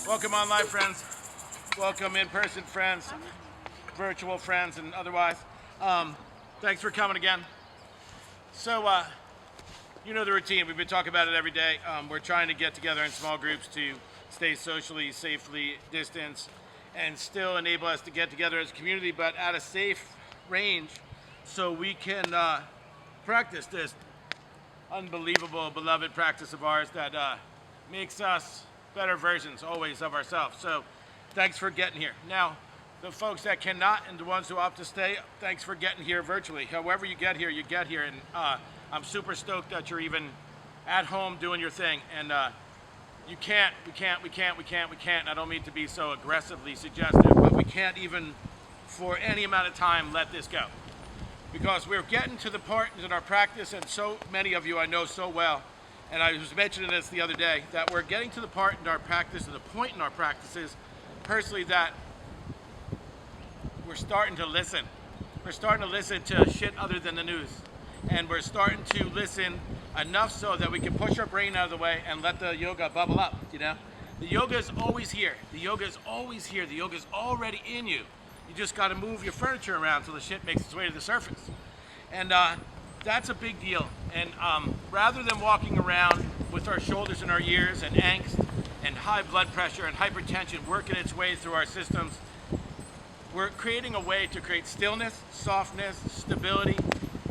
Welcome online friends, welcome in-person friends, virtual friends and otherwise. Thanks for coming again. So, you know the routine, we've been talking about it every day. We're trying to get together in small groups to stay socially, safely distanced and still enable us to get together as a community, but at a safe range so we can practice this unbelievable, beloved practice of ours that makes us better versions always of ourselves. So thanks for getting here. Now, the folks that cannot and the ones who opt to stay, thanks for getting here virtually. However you get here, and I'm super stoked that you're even at home doing your thing. And we can't, and I don't mean to be so aggressively suggestive, but we can't even for any amount of time let this go. Because we're getting to the part in our practice, and so many of you I know so well, and I was mentioning this the other day, that we're getting to the part in our practice, to the point in our practices, personally, that we're starting to listen. We're starting to listen to shit other than the news. And we're starting to listen enough so that we can push our brain out of the way and let the yoga bubble up, you know? The yoga is always here. The yoga is always here. The yoga is already in you. You just got to move your furniture around so the shit makes its way to the surface. And that's a big deal. And rather than walking around with our shoulders in our ears and angst and high blood pressure and hypertension working its way through our systems, we're creating a way to create stillness, softness, stability,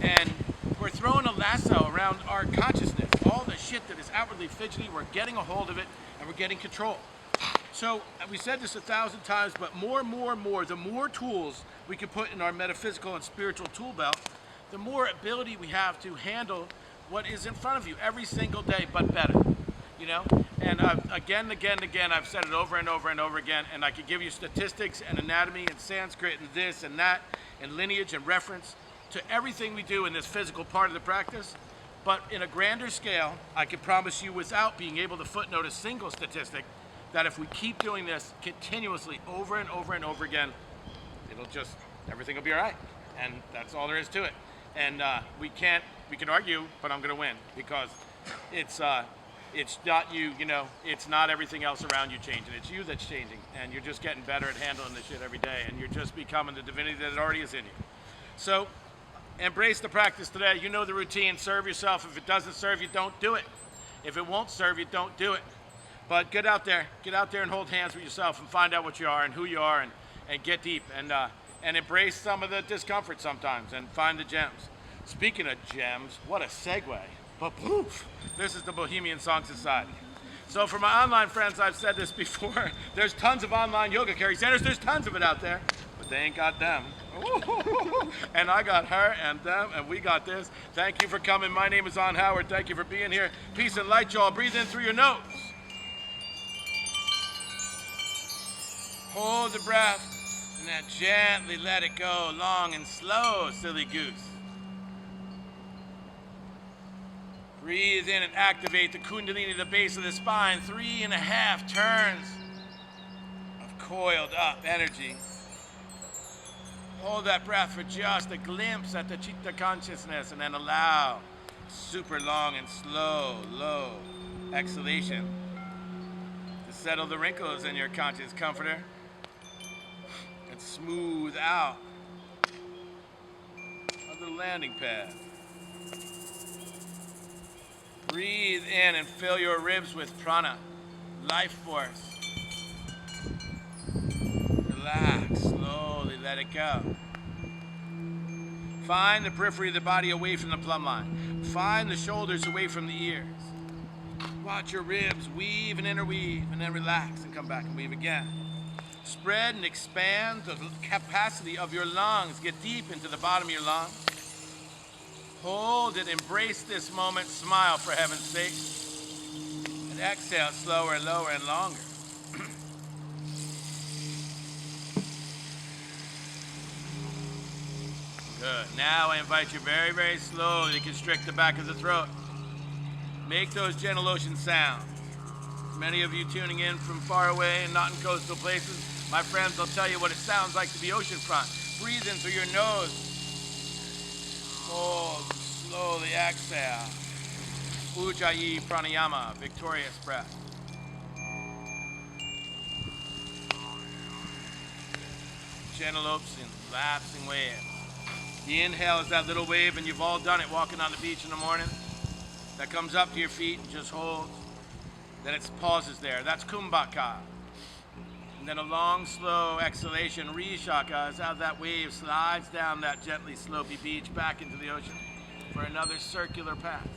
and we're throwing a lasso around our consciousness. All the shit that is outwardly fidgety, we're getting a hold of it and we're getting control. So we said this 1,000 times, but more, the more tools we can put in our metaphysical and spiritual tool belt, the more ability we have to handle what is in front of you every single day, but better, you know? And again, I've said it over and over and over again, and I could give you statistics and anatomy and Sanskrit and this and that and lineage and reference to everything we do in this physical part of the practice. But in a grander scale, I can promise you without being able to footnote a single statistic that if we keep doing this continuously over and over and over again, everything will be all right. And that's all there is to it. And we can argue, but I'm going to win because it's not you, it's not everything else around you changing. It's you that's changing. And you're just getting better at handling this shit every day. And you're just becoming the divinity that already is in you. So embrace the practice today. You know the routine. Serve yourself. If it doesn't serve you, don't do it. If it won't serve you, don't do it. But get out there and hold hands with yourself and find out what you are and who you are and get deep and embrace some of the discomfort sometimes and find the gems. Speaking of gems, what a segue. But poof, this is the Bohemian Song Society. So for my online friends, I've said this before, there's tons of online yoga Kerry centers, there's tons of it out there, but they ain't got them. And I got her and them and we got this. Thank you for coming. My name is On Howard. Thank you for being here. Peace and light, y'all. Breathe in through your nose. Hold the breath and then gently let it go, long and slow, silly goose. Breathe in and activate the Kundalini, the base of the spine. 3.5 turns of coiled up energy. Hold that breath for just a glimpse at the Chitta consciousness and then allow super long and slow, low exhalation to settle the wrinkles in your conscious comforter. Smooth out of the landing pad. Breathe in and fill your ribs with prana, life force. Relax, slowly let it go. Find the periphery of the body away from the plumb line. Find the shoulders away from the ears. Watch your ribs weave and interweave and then relax and come back and weave again. Spread and expand the capacity of your lungs. Get deep into the bottom of your lungs. Hold it, embrace this moment, smile for heaven's sake. And exhale slower, lower, and longer. Good. Now I invite you very, very slowly to constrict the back of the throat. Make those gentle ocean sounds. Many of you tuning in from far away and not in coastal places, my friends, I'll tell you what it sounds like to be oceanfront. Breathe in through your nose. Hold, slowly exhale. Ujjayi pranayama, victorious breath. cantaloupes and lapsing waves. The inhale is that little wave, and you've all done it walking on the beach in the morning. That comes up to your feet and just holds. Then it pauses there. That's kumbhaka. And then a long, slow exhalation, rishaka, is how that wave slides down that gently slopey beach back into the ocean for another circular path.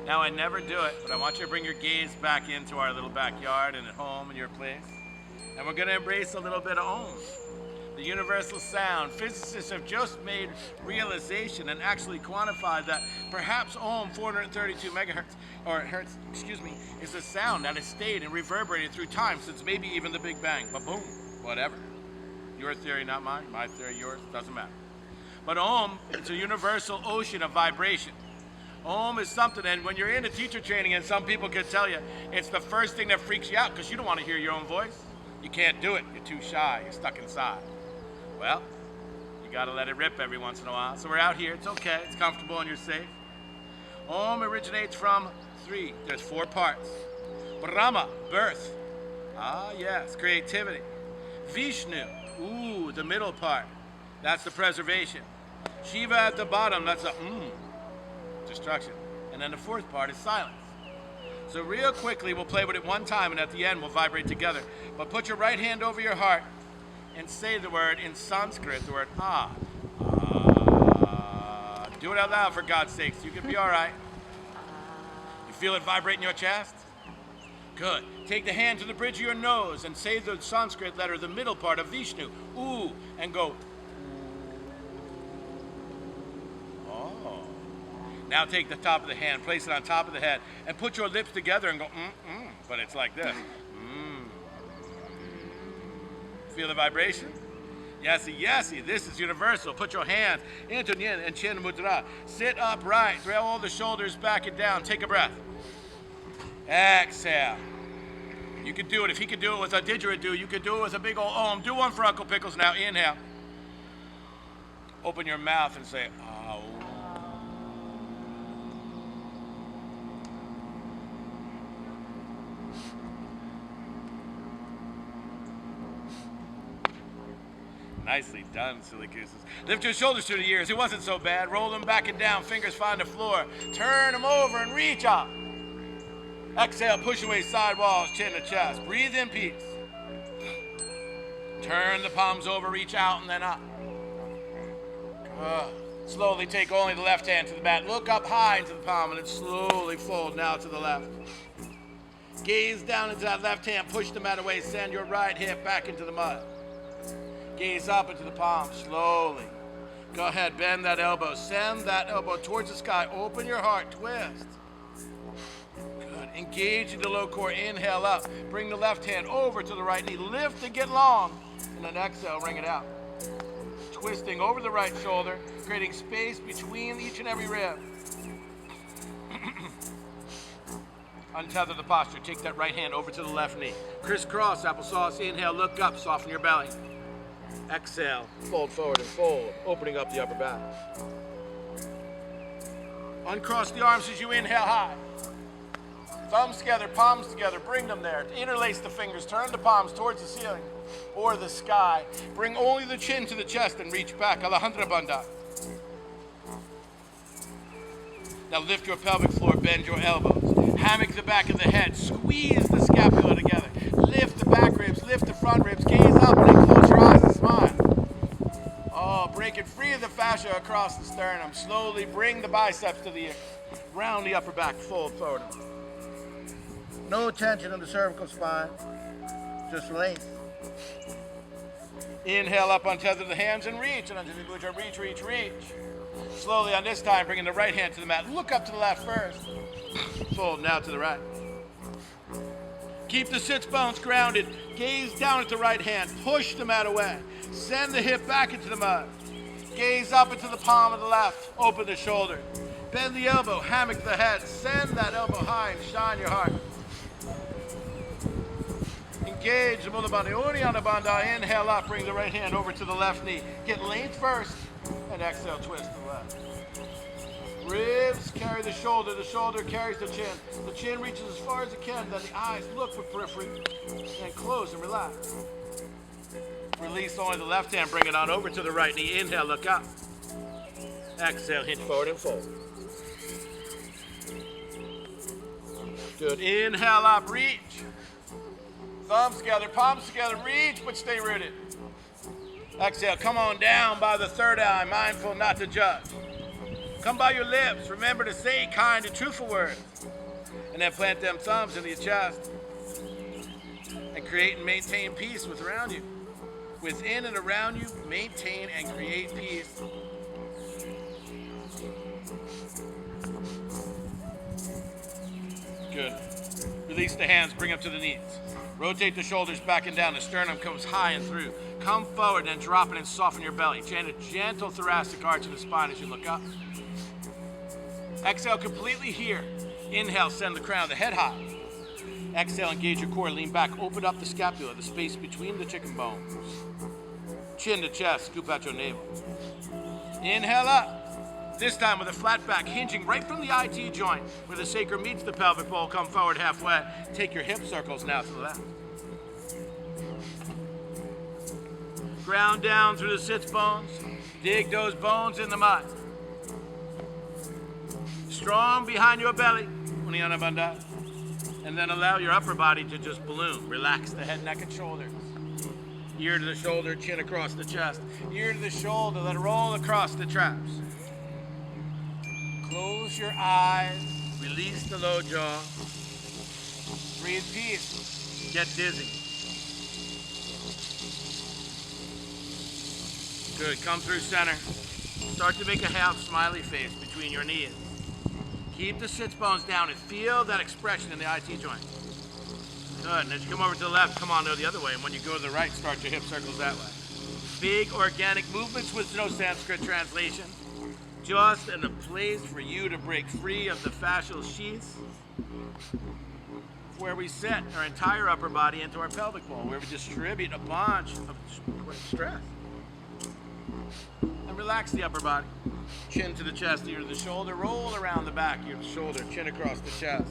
Now, I never do it, but I want you to bring your gaze back into our little backyard and at home in your place. And we're going to embrace a little bit of Om, the universal sound. Physicists have just made realization and actually quantified that perhaps Om 432 megahertz, or hertz, is a sound that has stayed and reverberated through time since maybe even the Big Bang. But boom, whatever. Your theory, not mine. My theory, yours, doesn't matter. But Om, it's a universal ocean of vibration. Om is something, and when you're in a teacher training, and some people can tell you, it's the first thing that freaks you out because you don't want to hear your own voice. You can't do it. You're too shy. You're stuck inside. Well, you got to let it rip every once in a while. So we're out here. It's okay. It's comfortable and you're safe. Om originates from three. There's 4 parts. Brahma, birth. Ah, yes, creativity. Vishnu, ooh, the middle part. That's the preservation. Shiva at the bottom. That's a destruction. And then the 4th part is silence. So real quickly, we'll play with it one time, and at the end, we'll vibrate together. But put your right hand over your heart and say the word in Sanskrit, the word ah. Ah. Do it out loud, for God's sakes. You can be all right. You feel it vibrate in your chest? Good. Take the hand to the bridge of your nose and say the Sanskrit letter, the middle part of Vishnu, ooh, and go. Now take the top of the hand, place it on top of the head, and put your lips together and go, but it's like this. Feel the vibration? Yesi, yesi, this is universal. Put your hands into Yin and Chin Mudra. Sit upright, throw all the shoulders back and down. Take a breath. Exhale. You can do it. If he could do it with a didgeridoo, you could do it with a big old Om. Do one for Uncle Pickles now. Inhale. Open your mouth and say, ah. Nicely done, silly gooses. Lift your shoulders through the ears. It wasn't so bad. Roll them back and down. Fingers find the floor. Turn them over and reach up. Exhale, push away side walls, chin to chest. Breathe in peace. Turn the palms over, reach out, and then up. Slowly take only the left hand to the mat. Look up high into the palm, and then slowly fold now to the left. Gaze down into that left hand. Push the mat away. Send your right hip back into the mud. Gaze up into the palm, slowly. Go ahead, bend that elbow. Send that elbow towards the sky. Open your heart, twist. Good. Engage in the low core. Inhale up. Bring the left hand over to the right knee. Lift and get long. And then exhale, ring it out. Twisting over the right shoulder, creating space between each and every rib. Untether the posture. Take that right hand over to the left knee. Crisscross applesauce. Inhale, look up, soften your belly. Exhale, fold forward and fold, opening up the upper back. Uncross the arms as you inhale high. Thumbs together, palms together, bring them there. Interlace the fingers, turn the palms towards the ceiling or the sky. Bring only the chin to the chest and reach back, Alejandra Bandha. Now lift your pelvic floor, bend your elbows. Hammock the back of the head, squeeze the scapula together. Lift the back ribs, lift the front ribs, gaze up and then close your eyes and smile. Oh, break it free of the fascia across the sternum. Slowly bring the biceps to the ear. Round the upper back, fold forward. No tension in the cervical spine, just release. Inhale up, untether the hands and reach, and under the glute, reach, reach, reach. Slowly on this time, bringing the right hand to the mat. Look up to the left first. Fold now to the right. Keep the sits bones grounded. Gaze down at the right hand. Push the mat away. Send the hip back into the mud. Gaze up into the palm of the left. Open the shoulder. Bend the elbow. Hammock the head. Send that elbow high and shine your heart. Engage the Mula Bandha. Uddiyana Bandha. Inhale up. Bring the right hand over to the left knee. Get length first. And exhale, twist to the left. Ribs carry the shoulder carries the chin reaches as far as it can, then the eyes look for periphery, and close and relax. Release only the left hand, bring it on over to the right knee. Inhale, look up. Exhale, hinge forward and fold. Good. Inhale up, reach. Thumbs together, palms together, reach, but stay rooted. Exhale, come on down by the third eye, mindful not to judge. Come by your lips, remember to say kind and truthful words. And then plant them thumbs into your chest. And create and maintain peace with around you. Within and around you, maintain and create peace. Good. Release the hands, bring them to the knees. Rotate the shoulders back and down. The sternum comes high and through. Come forward and drop it and soften your belly. Chant a gentle thoracic arch in the spine as you look up. Exhale completely here. Inhale, send the crown, the head high. Exhale, engage your core, lean back, open up the scapula, the space between the chicken bones. Chin to chest, scoop out your navel. Inhale up. This time with a flat back, hinging right from the IT joint where the sacrum meets the pelvic bowl. Come forward halfway. Take your hip circles now to the left. Ground down through the sits bones. Dig those bones in the mud. Strong behind your belly. Uniana Bandha. And then allow your upper body to just balloon. Relax the head, neck, and shoulders. Ear to the shoulder, chin across the chest. Ear to the shoulder, let it roll across the traps. Close your eyes, release the low jaw. Breathe peace, get dizzy. Good, come through center. Start to make a half smiley face between your knees. Keep the sits bones down and feel that expression in the IT joint. Good, and as you come over to the left, come on the other way. And when you go to the right, start your hip circles that way. Big organic movements with no Sanskrit translation. Just in a place for you to break free of the fascial sheaths where we set our entire upper body into our pelvic bowl, where we distribute a bunch of stress. And relax the upper body. Chin to the chest, ear to the shoulder, roll around the back, ear to the shoulder, chin across the chest.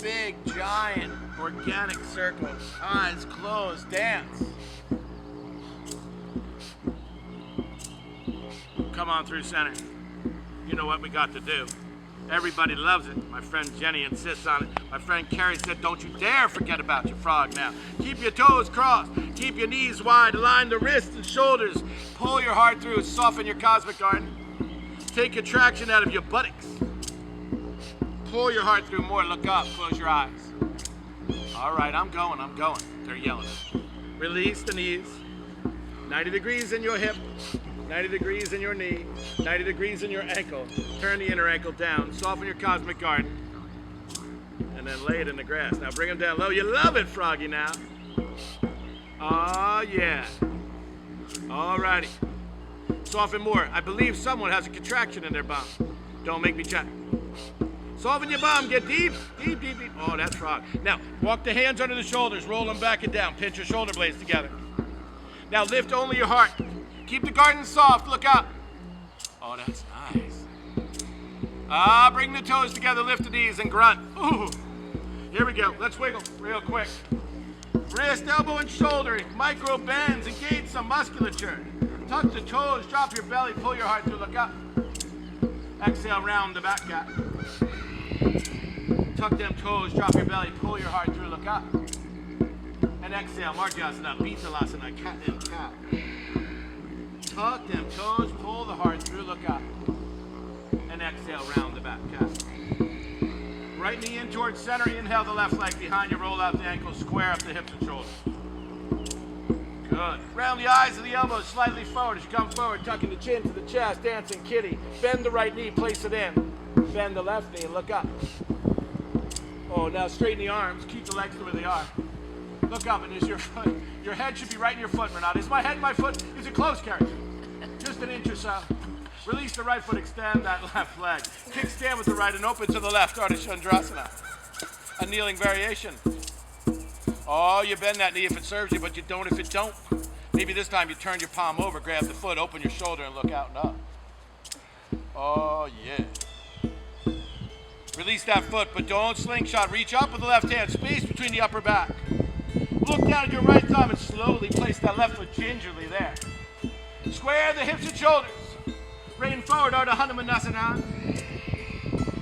Big, giant, organic circles, eyes closed, dance. Come on through center. You know what we got to do. Everybody loves it. My friend Jenny insists on it. My friend Kerry said, don't you dare forget about your frog now. Keep your toes crossed. Keep your knees wide. Align the wrists and shoulders. Pull your heart through. Soften your cosmic garden. Take contraction out of your buttocks. Pull your heart through more. Look up. Close your eyes. All right, I'm going. They're yelling. Release the knees. 90 degrees in your hip. 90 degrees in your knee, 90 degrees in your ankle. Turn the inner ankle down, soften your cosmic garden, and then lay it in the grass. Now bring them down low. You love it, Froggy, now. Oh, yeah. All righty. Soften more. I believe someone has a contraction in their bum. Don't make me check. Soften your bum. Get deep, deep, deep, deep. Oh, that's frog. Now, walk the hands under the shoulders. Roll them back and down. Pinch your shoulder blades together. Now lift only your heart. Keep the garden soft, look up. Oh, that's nice. Bring the toes together, lift the knees and grunt. Ooh. Here we go, let's wiggle real quick. Wrist, elbow, and shoulder, micro bends, engage some musculature. Tuck the toes, drop your belly, pull your heart through, look up. Exhale, round the back cat. Tuck them toes, drop your belly, pull your heart through, look up. And exhale, Marjasana, Bitalasana, cat and cat. Tuck them toes, pull the heart through, look up. And exhale, round the back cat. Right knee in towards center, inhale the left leg behind you, roll out the ankles, square up the hips and shoulders. Good. Round the eyes and the elbows slightly forward as you come forward, tucking the chin to the chest, dancing kitty. Bend the right knee, place it in. Bend the left knee and look up. Oh, now straighten the arms, keep the legs the way they are. Look up, and is your foot, your head should be right in your foot or not. Is my head in my foot? Is it close, Kerry? Just an inch or so. Release the right foot, extend that left leg. Kickstand with the right and open to the left, Ardha Chandrasana. A kneeling variation. Oh, you bend that knee if it serves you, but you don't if it don't. Maybe this time you turn your palm over, grab the foot, open your shoulder, and look out and up. Oh, yeah. Release that foot, but don't slingshot. Reach up with the left hand, space between the upper back. Look down at your right thumb and slowly place that left foot gingerly there. Square the hips and shoulders. Rain forward, Ardha Hanumanasana.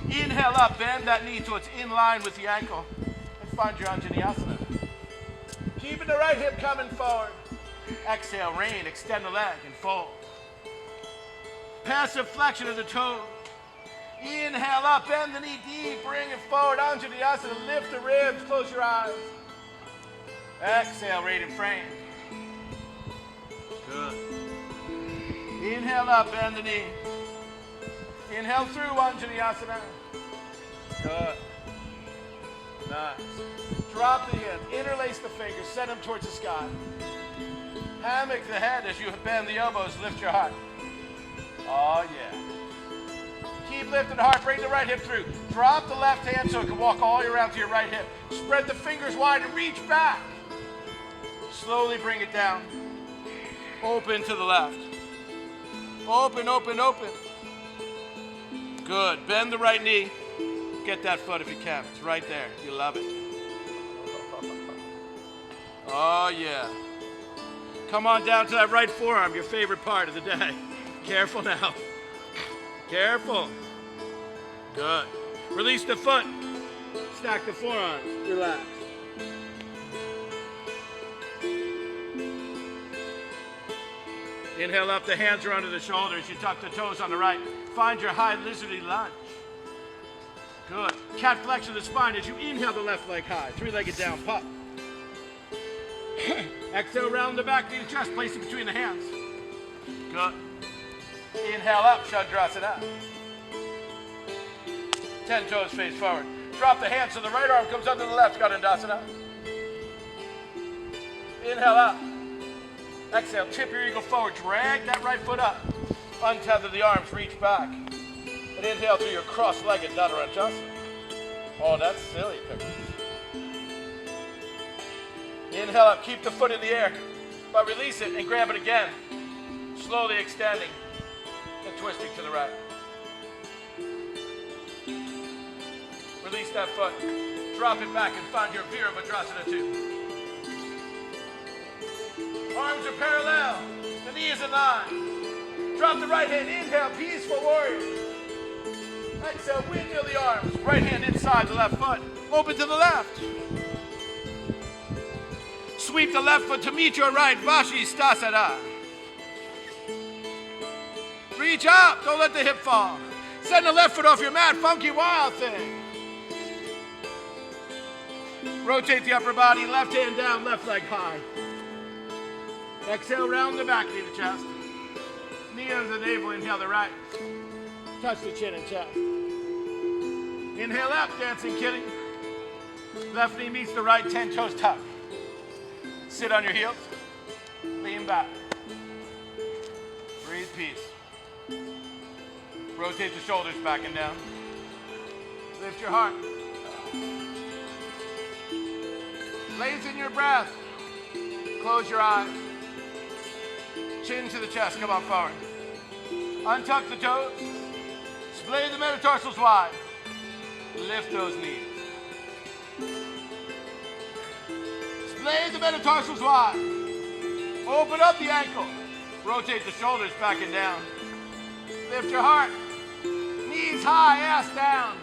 Inhale up, bend that knee till it's in line with the ankle. And find your Anjaneyasana. Keeping the right hip coming forward. Exhale, rain, extend the leg and fold. Passive flexion of the toes. Inhale up, bend the knee deep, bring it forward, Anjaneyasana, lift the ribs, close your eyes. Exhale, right in frame. Good. Inhale up, bend the knee. Inhale through, Anjaneyasana. Good. Nice. Drop the hands, interlace the fingers, send them towards the sky. Hammock the head as you bend the elbows, lift your heart. Oh yeah. Keep lifting the heart, bring the right hip through. Drop the left hand so it can walk all the way around to your right hip. Spread the fingers wide and reach back. Slowly bring it down. Open to the left. Open, open, open. Good. Bend the right knee. Get that foot if you can. It's right there. You love it. Oh, yeah. Come on down to that right forearm, your favorite part of the day. Careful now. Careful. Good. Release the foot. Stack the forearms. Relax. Inhale up, the hands are under the shoulders. You tuck the toes on the right. Find your high lizardy lunge. Good. Cat flexion of the spine as you inhale the left leg high. Three-legged down pup. Exhale, round the back, knee to chest, place it between the hands. Good. Inhale up, Chandrasana. 10 toes face forward. Drop the hands so the right arm comes under the left, Gadandasana. Inhale up. Exhale, tip your eagle forward, drag that right foot up. Untether the arms, reach back. And inhale through your cross-legged Dhanuranjasana. Oh, that's silly, Pickles. Inhale up, keep the foot in the air, but release it and grab it again. Slowly extending and twisting to the right. Release that foot. Drop it back and find your Virabhadrasana 2. Arms are parallel. The knee is in line. Drop the right hand. Inhale, peaceful warrior. Exhale, windmill the arms. Right hand inside the left foot. Open to the left. Sweep the left foot to meet your right. Vashisthasana. Reach up. Don't let the hip fall. Send the left foot off your mat. Funky wild thing. Rotate the upper body. Left hand down. Left leg high. Exhale, round the back, knee to chest. Knee under the navel. Inhale the right. Touch the chin and chest. Inhale up, dancing kitty. Left knee meets the right, 10 toes tuck. Sit on your heels. Lean back. Breathe peace. Rotate the shoulders back and down. Lift your heart. Lengthen your breath. Close your eyes. Chin to the chest. Come on forward. Untuck the toes. Splay the metatarsals wide. Lift those knees. Splay the metatarsals wide. Open up the ankle. Rotate the shoulders back and down. Lift your heart. Knees high, ass down.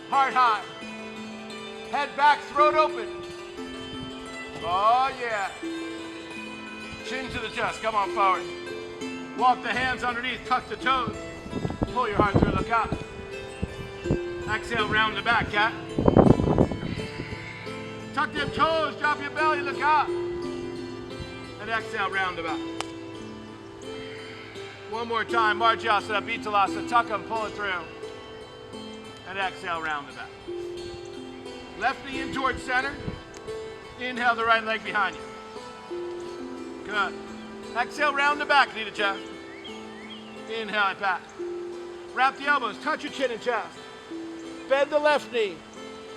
Heart high. Head back, throat open. Oh yeah. Chin to the chest. Come on forward. Walk the hands underneath. Tuck the toes. Pull your heart through. Look up. Exhale, round the back, cat. Tuck them toes. Drop your belly. Look up. And exhale, round the back. One more time. Marjasana, Bitalasana. Tuck them. Pull it through. And exhale, round the back. Left knee in towards center. Inhale the right leg behind you. Good. Exhale, round the back, knee to chest. Inhale it back. Wrap the elbows, touch your chin and chest. Bend the left knee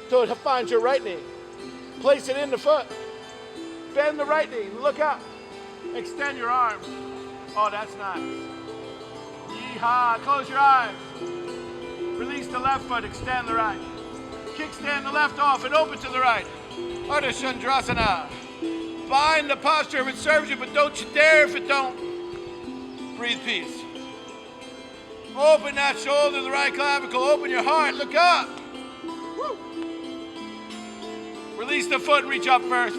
so it finds your right knee. Place it in the foot. Bend the right knee, look up. Extend your arms. Oh, that's nice. Yeehaw, close your eyes. Release the left foot, extend the right. Kickstand the left off and open to the right. Ardha Chandrasana. Find the posture if it serves you, but don't you dare if it don't. Breathe peace. Open that shoulder, the right clavicle. Open your heart. Look up. Woo. Release the foot and reach up first.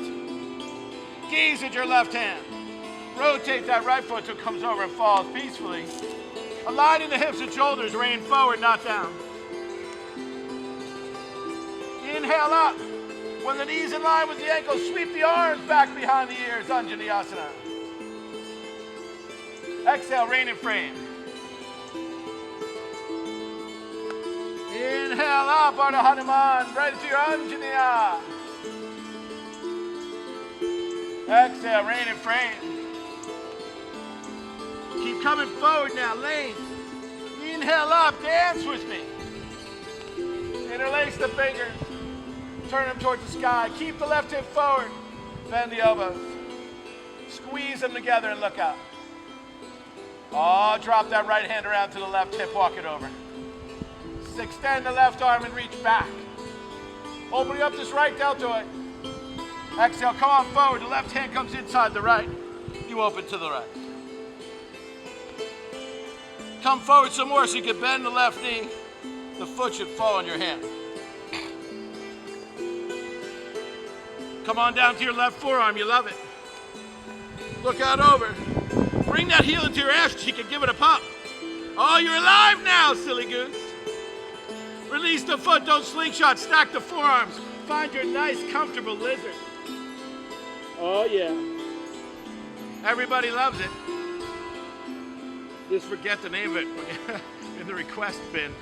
Gaze at your left hand. Rotate that right foot till it comes over and falls peacefully. Aligning the hips and shoulders, rain forward, not down. Inhale up. When the knees in line with the ankles, sweep the arms back behind the ears, Anjaneyasana. Exhale, rain and frame. Inhale up, Ardha Hanuman, right into your Anjaneya. Exhale, rain and frame. Keep coming forward now, length. Inhale up, dance with me. Interlace the fingers. Turn them towards the sky. Keep the left hip forward. Bend the elbows. Squeeze them together and look up. Oh, drop that right hand around to the left hip. Walk it over. Extend the left arm and reach back. Opening up this right deltoid. Exhale, come on forward. The left hand comes inside the right. You open to the right. Come forward some more so you can bend the left knee. The foot should fall on your hand. Come on down to your left forearm. You love it. Look out over. Bring that heel into your ass cheek and give it a pump. Oh, you're alive now, silly goose. Release the foot. Don't slingshot. Stack the forearms. Find your nice, comfortable lizard. Oh, yeah. Everybody loves it. Just forget the name of it in the request bin.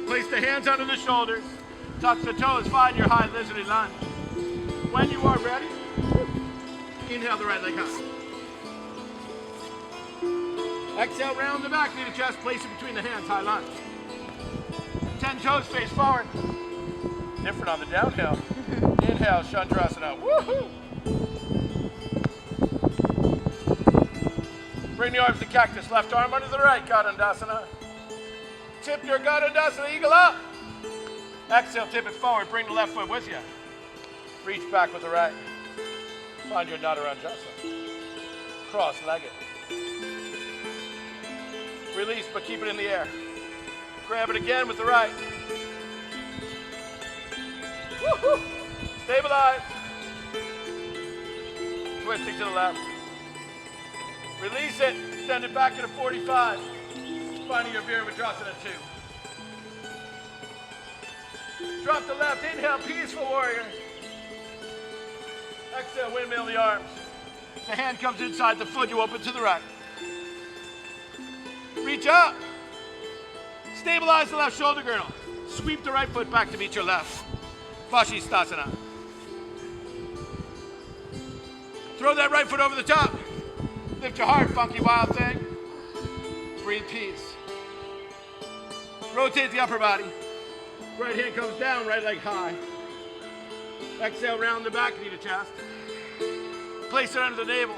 Place the hands under the shoulders. Touch the toes. Find your high lizardy lunge. When you are ready, inhale the right leg high. Exhale, round the back, knee to chest, place it between the hands, high lunge. 10 toes face forward. Different on the downhill. Inhale, Chandrasana. Woohoo! Bring the arms to cactus, left arm under the right, Gadandasana. Tip your Gadandasana, eagle up. Exhale, tip it forward, bring the left foot with you. Reach back with the right. Find your Nadaranjasa. Cross-legged. Release, but keep it in the air. Grab it again with the right. Woo-hoo. Stabilize. Twisting to the left. Release it. Send it back into 45. Finding your Virabhadrasana 2. Drop the left. Inhale, peaceful warrior. Exhale, windmill the arms. The hand comes inside the foot. You open to the right. Reach up. Stabilize the left shoulder girdle. Sweep the right foot back to meet your left. Vashisthasana. Throw that right foot over the top. Lift your heart, funky wild thing. Breathe peace. Rotate the upper body. Right hand comes down, right leg high. Exhale, round the back, knee to chest. Place it under the navel.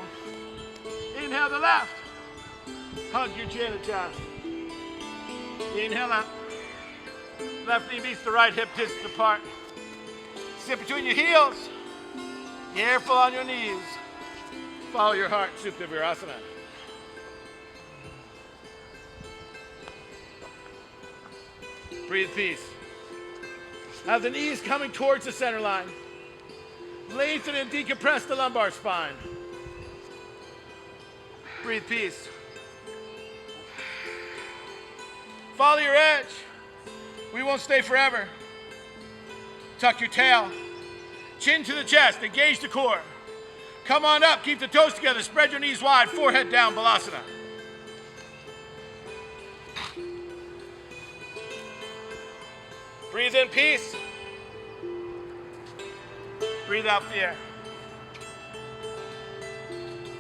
Inhale the left. Hug your chin and chest. Inhale out. Left knee meets the right hip, distance apart. Sit between your heels. Careful on your knees. Follow your heart, Supta Virasana. Breathe peace. Have the knees coming towards the center line. Lengthen and decompress the lumbar spine. Breathe peace. Follow your edge. We won't stay forever. Tuck your tail. Chin to the chest. Engage the core. Come on up. Keep the toes together. Spread your knees wide. Forehead down. Balasana. Breathe in peace. Breathe out fear.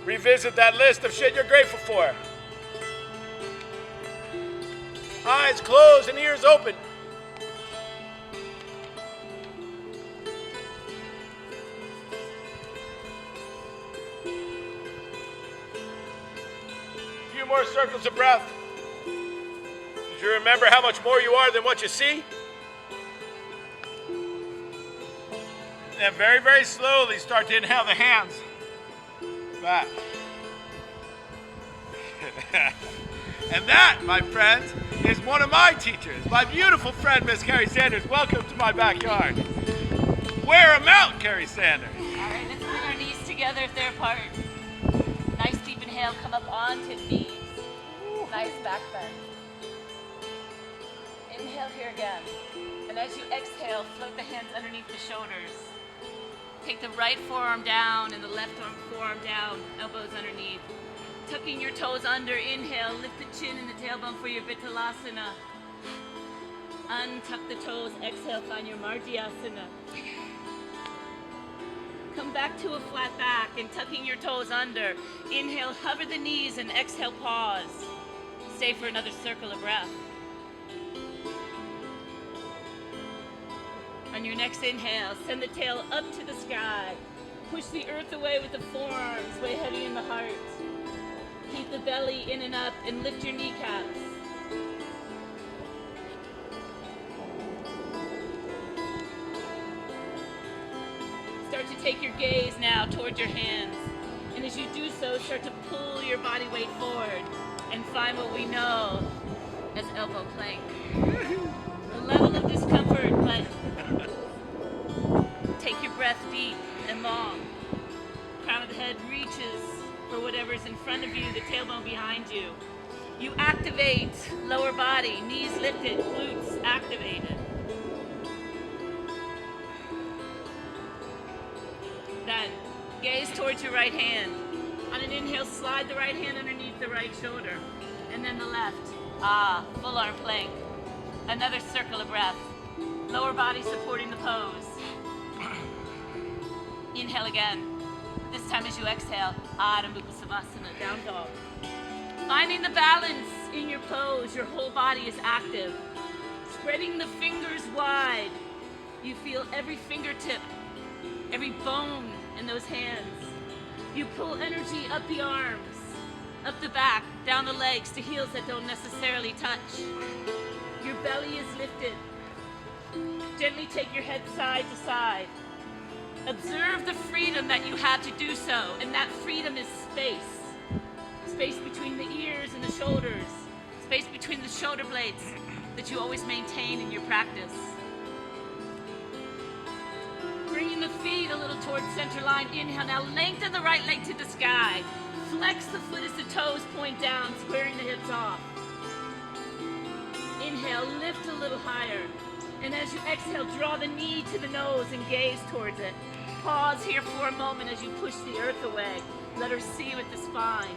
Revisit that list of shit you're grateful for. Eyes closed and ears open. A few more circles of breath. Did you remember how much more you are than what you see? And very, very slowly start to inhale the hands back. And that, my friends, is one of my teachers, my beautiful friend, Miss Kerry Sanders. Welcome to my backyard. Wear them out, Kerry Sanders. All right, let's bring our knees together if they're apart. Nice deep inhale, come up onto the knees. Nice back bend. Inhale here again. And as you exhale, float the hands underneath the shoulders. Take the right forearm down and the left forearm down, elbows underneath. Tucking your toes under, inhale, lift the chin and the tailbone for your Vitalasana. Untuck the toes, exhale, find your Marjyasana. Come back to a flat back and tucking your toes under. Inhale, hover the knees and exhale, pause. Stay for another circle of breath. On your next inhale, send the tail up to the sky. Push the earth away with the forearms, way heavy in the heart. Keep the belly in and up and lift your kneecaps. Start to take your gaze now towards your hands. And as you do so, start to pull your body weight forward and find what we know as elbow plank. A level of discomfort, but take your breath deep and long. Crown of the head reaches for whatever's in front of you, the tailbone behind you. You activate lower body, knees lifted, glutes activated. Then gaze towards your right hand. On an inhale, slide the right hand underneath the right shoulder. And then the left. Full arm plank. Another circle of breath. Lower body supporting the pose. Inhale again. This time as you exhale, Adho Mukha Savasana, down dog. Finding the balance in your pose, your whole body is active. Spreading the fingers wide. You feel every fingertip, every bone in those hands. You pull energy up the arms, up the back, down the legs to heels that don't necessarily touch. Your belly is lifted. Gently take your head side to side. Observe the freedom that you have to do so, and that freedom is space. Space between the ears and the shoulders. Space between the shoulder blades that you always maintain in your practice. Bringing the feet a little towards center line. Inhale, now lengthen the right leg to the sky. Flex the foot as the toes point down, squaring the hips off. Inhale, lift a little higher. And as you exhale, draw the knee to the nose and gaze towards it. Pause here for a moment as you push the earth away. Let her see with the spine.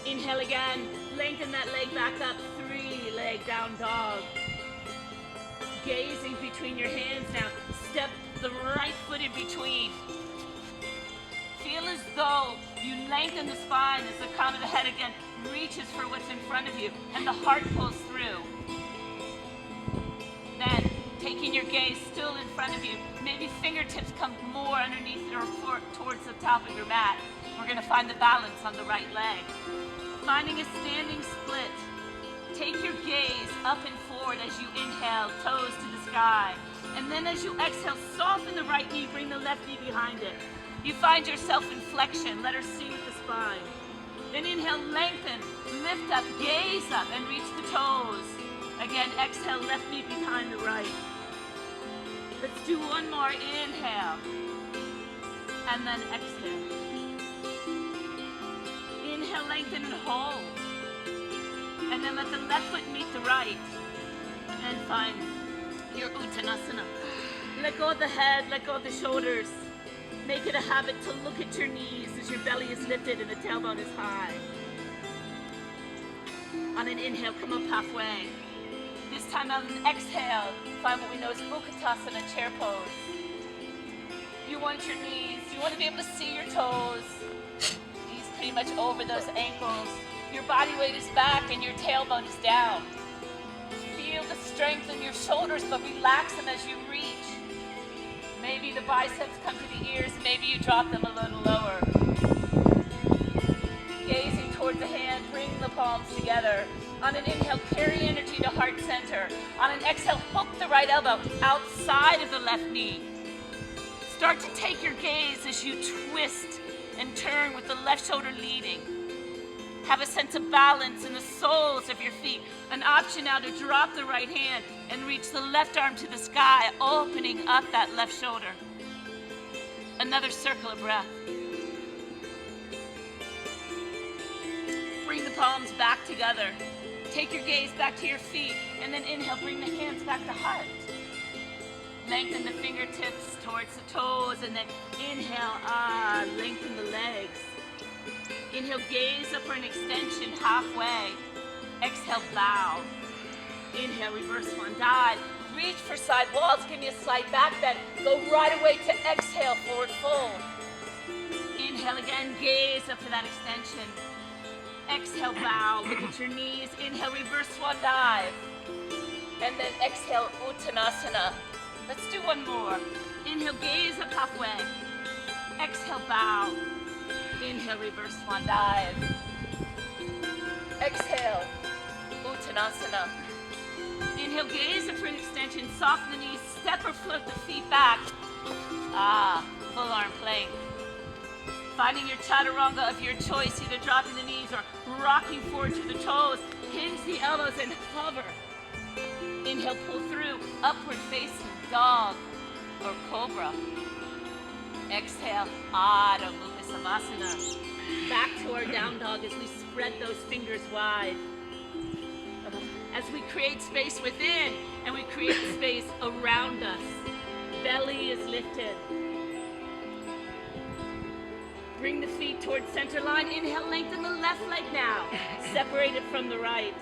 Inhale again, lengthen that leg back up, 3-leg down dog. Gazing between your hands now, step the right foot in between. Feel as though you lengthen the spine as the crown of the head again reaches for what's in front of you and the heart pulls through. Then, taking your gaze still in front of you, maybe fingertips come more underneath or towards the top of your mat. We're going to find the balance on the right leg. Finding a standing split. Take your gaze up and forward as you inhale, toes to the sky. And then as you exhale, soften the right knee, bring the left knee behind it. You find yourself in flexion, let her see with the spine. Then inhale, lengthen, lift up, gaze up, and reach the toes. Again, exhale, left knee behind the right. Let's do one more. Inhale. And then exhale. Inhale, lengthen and hold. And then let the left foot meet the right. And find your Uttanasana. Let go of the head, let go of the shoulders. Make it a habit to look at your knees as your belly is lifted and the tailbone is high. On an inhale, come up halfway. This time on an exhale, find what we know as Uttanasana, chair pose. You want your knees, you want to be able to see your toes. Knees pretty much over those ankles. Your body weight is back and your tailbone is down. Feel the strength in your shoulders, but relax them as you reach. Maybe the biceps come to the ears, maybe you drop them a little lower. Gazing towards towards the hand, bring the palms together. On an inhale, carry energy to heart center. On an exhale, hook the right elbow outside of the left knee. Start to take your gaze as you twist and turn with the left shoulder leading. Have a sense of balance in the soles of your feet. An option now to drop the right hand and reach the left arm to the sky, opening up that left shoulder. Another circle of breath. Bring the palms back together. Take your gaze back to your feet, and then inhale, bring the hands back to heart. Lengthen the fingertips towards the toes, and then inhale, lengthen the legs. Inhale, gaze up for an extension halfway. Exhale, bow. Inhale, reverse one, dive. Reach for side walls, give me a slight back bend. Go right away to exhale, forward fold. Inhale again, gaze up for that extension. Exhale, bow, look at your knees. Inhale, reverse one, dive. And then exhale, Uttanasana. Let's do one more. Inhale, gaze up halfway. Exhale, bow. Inhale, reverse one, dive. Exhale, Uttanasana. Inhale, gaze up for an extension, soften the knees, step or float the feet back. Full arm plank. Finding your chaturanga of your choice, either dropping the knees or rocking forward to the toes. Hinge the elbows and hover. Inhale, pull through, upward facing dog or cobra. Exhale, Adho Mukha Savasana. Back to our down dog as we spread those fingers wide. As we create space within and we create space around us. Belly is lifted. Bring the feet towards center line. Inhale, lengthen the left leg now. Separate it from the right.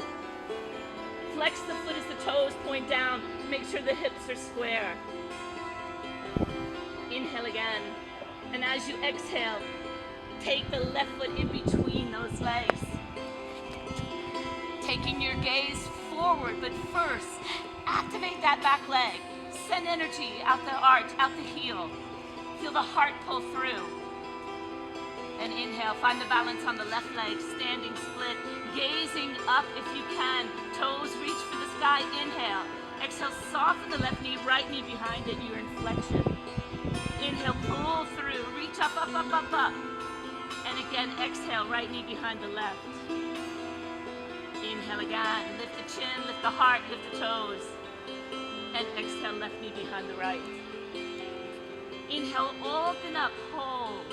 Flex the foot as the toes point down. Make sure the hips are square. Inhale again. And as you exhale, take the left foot in between those legs. Taking your gaze forward, but first, activate that back leg. Send energy out the arch, out the heel. Feel the heart pull through. And inhale, find the balance on the left leg, standing split, gazing up if you can. Toes reach for the sky, inhale. Exhale, soften the left knee, right knee behind it, your inflection. Inhale, pull through, reach up, up, up, up, up. And again, exhale, right knee behind the left. Inhale again, lift the chin, lift the heart, lift the toes. And exhale, left knee behind the right. Inhale, open up, hold.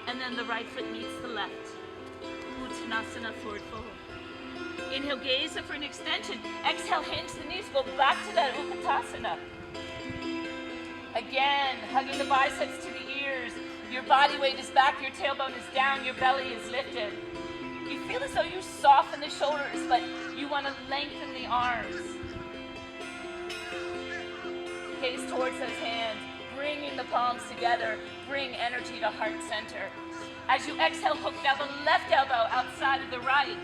And then the right foot meets the left. Uttanasana, forward fold. Inhale, gaze up for an extension. Exhale, hinge the knees, go back to that Uttanasana. Again, hugging the biceps to the ears. Your body weight is back, your tailbone is down, your belly is lifted. You feel as though you soften the shoulders, but you want to lengthen the arms. Gaze towards those hands, bringing the palms together. Bring energy to heart center. As you exhale, hook now the left elbow outside of the right.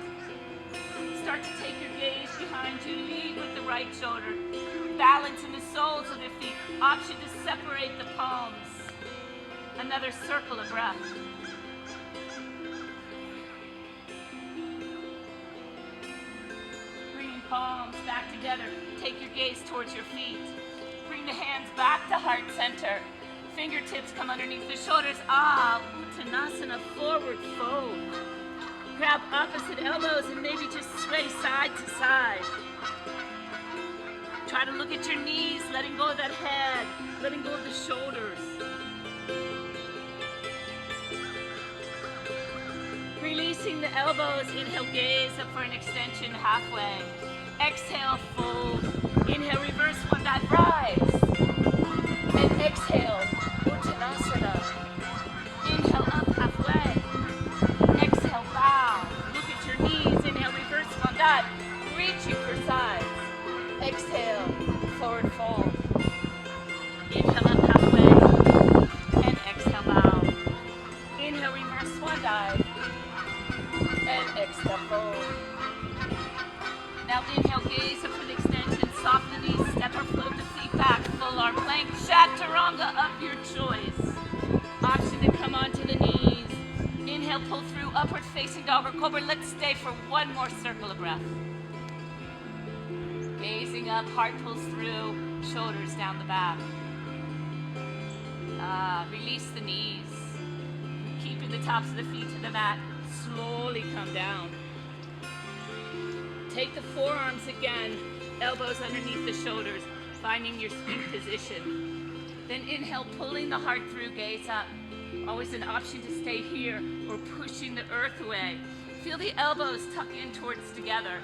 Start to take your gaze behind you. Lead with the right shoulder. Balance in the soles of the feet. Option to separate the palms. Another circle of breath. Bringing palms back together. Take your gaze towards your feet. Bring the hands back to heart center. Fingertips come underneath the shoulders. Uttanasana, forward fold. Grab opposite elbows and maybe just sway side to side. Try to look at your knees, letting go of that head, letting go of the shoulders. Releasing the elbows. Inhale, gaze up for an extension halfway. Exhale, fold. Inhale, reverse one, dive, rise. And exhale, Uttanasana. Inhale, up halfway. Exhale, bow. Look at your knees. Inhale, reverse one, dive. Reaching for sides. Exhale, forward fold. Inhale, up halfway. And exhale, bow. Inhale, reverse one, dive. And exhale, fold. Now inhale, gaze up for the extension. Soften the knees, step or float the feet back. Full arm plank, chaturanga of your choice. Option to come onto the knees. Inhale, pull through, upward facing dog or cobra. Let's stay for one more circle of breath. Gazing up, heart pulls through, shoulders down the back. Release the knees. Keeping the tops of the feet to the mat. Slowly come down. Take the forearms again, elbows underneath the shoulders, finding your sweet position. Then inhale, pulling the heart through, gaze up. Always an option to stay here or pushing the earth away. Feel the elbows tuck in towards together.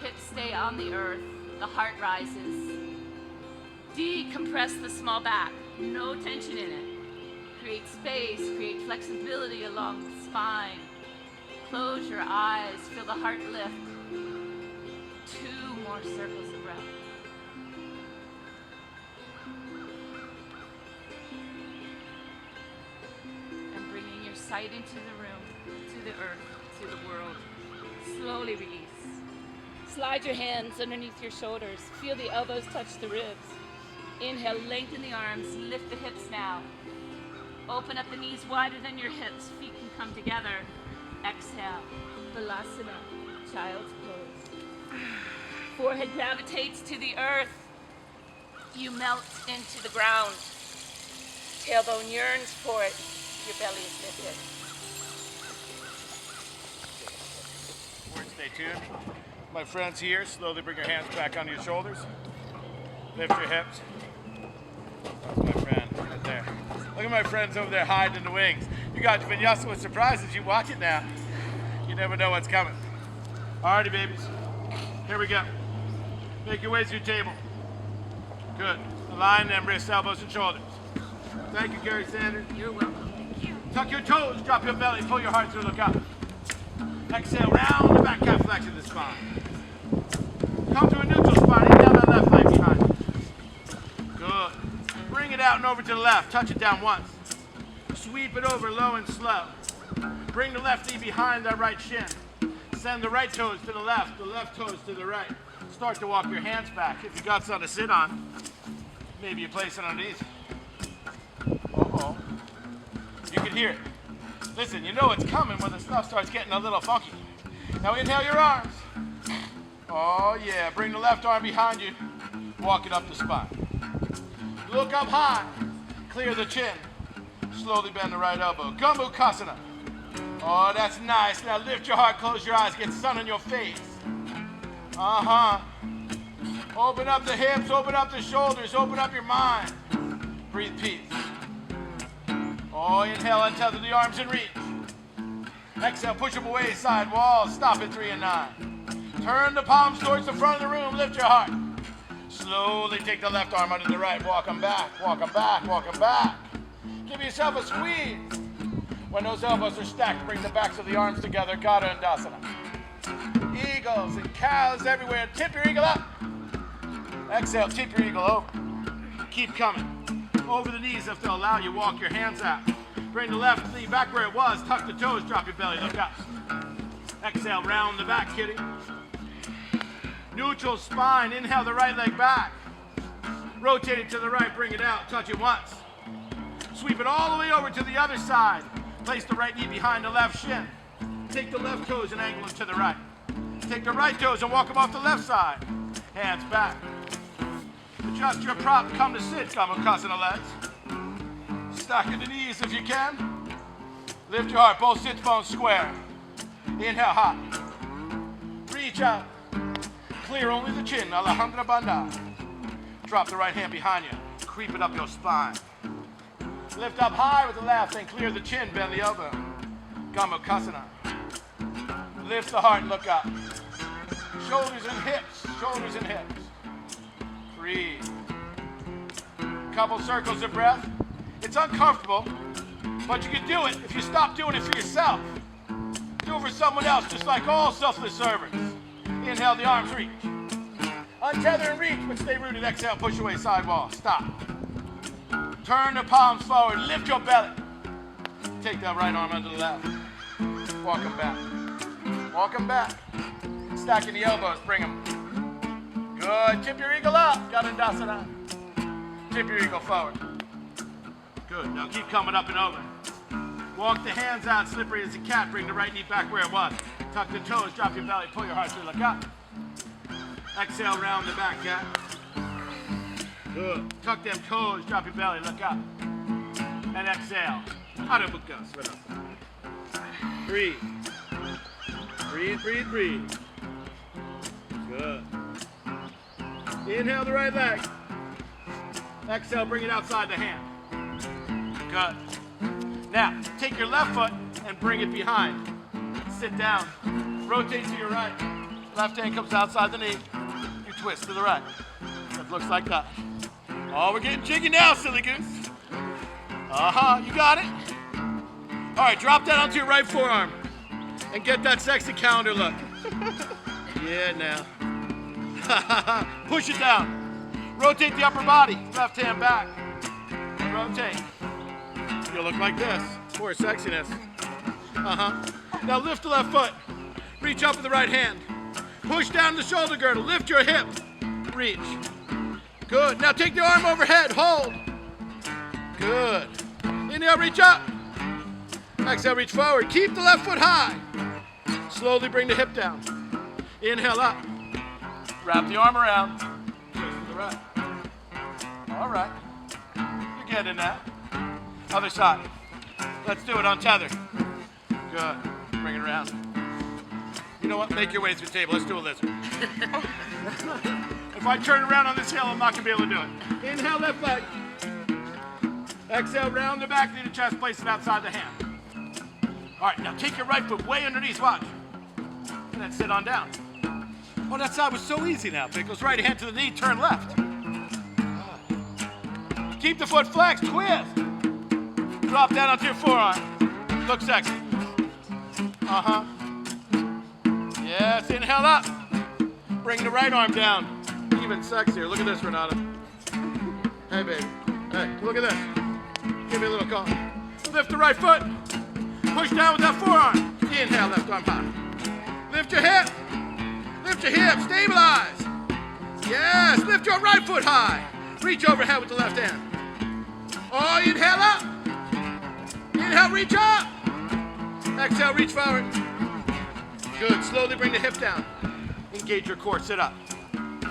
Hips stay on the earth. The heart rises. Decompress the small back. No tension in it. Create space, create flexibility along the spine. Close your eyes, feel the heart lift. 2 more circles of breath. And bringing your sight into the room, to the earth, to the world. Slowly release. Slide your hands underneath your shoulders. Feel the elbows touch the ribs. Inhale, lengthen the arms, lift the hips now. Open up the knees wider than your hips. Feet can come together. Exhale, Balasana, child's pose. Forehead gravitates to the earth. You melt into the ground. Tailbone yearns for it. Your belly is lifted. Stay tuned. My friends here, slowly bring your hands back onto your shoulders. Lift your hips. That's my friend right there. Look at my friends over there hiding in the wings. You got vinyasa with surprises. You watch it now. You never know what's coming. Alrighty, babies. Here we go. Make your way to your table. Good. Align them wrists, elbows, and shoulders. Thank you, Kerry Sanders. You're welcome. Thank you. Tuck your toes, drop your belly, pull your heart through, look up. Exhale, round the back calf, flexion the spine. Come to a neutral spine, inhale that left leg behind you. Good. Bring it out and over to the left, touch it down once. Sweep it over low and slow. Bring the left knee behind that right shin. Send the right toes to the left toes to the right. Start to walk your hands back. If you got something to sit on, maybe you place it underneath. Uh-oh. You can hear it. Listen, you know it's coming when the stuff starts getting a little funky. Now inhale your arms. Oh yeah, bring the left arm behind you. Walk it up the spine. Look up high. Clear the chin. Slowly bend the right elbow. Gambukasana. Oh, that's nice. Now lift your heart, close your eyes, get sun on your face. Uh-huh. Open up the hips, open up the shoulders, open up your mind. Breathe peace. Oh, inhale, untether the arms and reach. Exhale, push them away, side wall. Stop at 3 and 9. Turn the palms towards the front of the room, lift your heart. Slowly take the left arm under the right, walk them back, walk them back, walk them back. Give yourself a squeeze. When those elbows are stacked, bring the backs of the arms together, Gada and Dasana. Eagles and cows everywhere. Tip your eagle up. Exhale, tip your eagle over. Keep coming. Over the knees if they'll allow you, walk your hands out. Bring the left knee back where it was, tuck the toes, drop your belly, look up. Exhale, round the back, kitty. Neutral spine, inhale the right leg back. Rotate it to the right, bring it out, touch it once. Sweep it all the way over to the other side. Place the right knee behind the left shin. Take the left toes and angle them to the right. Take the right toes and walk them off the left side. Hands back. Adjust your prop, come to sit, Kamakasana legs. Stack the knees if you can. Lift your heart, both sits bones square. Inhale high. Reach out. Clear only the chin, Alejandra Banda. Drop the right hand behind you. Creep it up your spine. Lift up high with the left and clear the chin, bend the elbow. Kamakasana. Lift the heart and look up. Shoulders and hips, shoulders and hips. Breathe. Couple circles of breath. It's uncomfortable, but you can do it if you stop doing it for yourself. Do it for someone else, just like all selfless servants. Inhale, the arms reach. Untether and reach, but stay rooted. Exhale, push away, side wall. Stop. Turn the palms forward, lift your belly. Take that right arm under the left. Walk them back. Walk them back. Stacking the elbows, bring them. Good. Tip your eagle up. Gadandasana. Tip your eagle forward. Good. Now keep coming up and over. Walk the hands out, slippery as a cat. Bring the right knee back where it was. Tuck the toes, drop your belly, pull your heart through, look up. Exhale, round the back, cat. Good. Tuck them toes, drop your belly, look up. And exhale. Adho Mukha Svanasana. Breathe. Breathe, breathe, breathe. Good. Inhale the right leg. Exhale, bring it outside the hand. Good. Now, take your left foot and bring it behind. Sit down. Rotate to your right. Left hand comes outside the knee. You twist to the right. It looks like that. Oh, we're getting jiggy now, silly goose. You got it. All right, drop that onto your right forearm and get that sexy calendar look. Yeah, now. Push it down. Rotate the upper body. Left hand back. Rotate. You'll look like this. For sexiness. Now lift the left foot. Reach up with the right hand. Push down the shoulder girdle. Lift your hip. Reach. Good. Now take the arm overhead. Hold. Good. Inhale, reach up. Exhale, reach forward. Keep the left foot high. Slowly bring the hip down. Inhale up. Wrap the arm around. Twist to the right. All right. You're getting that. Other side. Let's do it on tether. Good. Bring it around. You know what? Make your way through the table. Let's do a lizard. If I turn around on this hill, I'm not going to be able to do it. Inhale, left leg. Exhale, round the back, knee to chest, place it outside the hand. All right, now take your right foot way underneath, watch. And then sit on down. Oh, that side was so easy now, Pickles. Right hand to the knee, turn left. Keep the foot flexed, twist. Drop down onto your forearm. Look sexy. Yes, inhale up. Bring the right arm down. Even sexier. Look at this, Renata. Hey, baby. Hey, look at this. Give me a little call. Lift the right foot. Push down with that forearm. Inhale, left arm high. Lift your hip. Lift your hip. Stabilize. Yes, lift your right foot high. Reach overhead with the left hand. Oh, inhale up. Inhale, reach up. Exhale, reach forward. Good. Slowly bring the hip down. Engage your core. Sit up.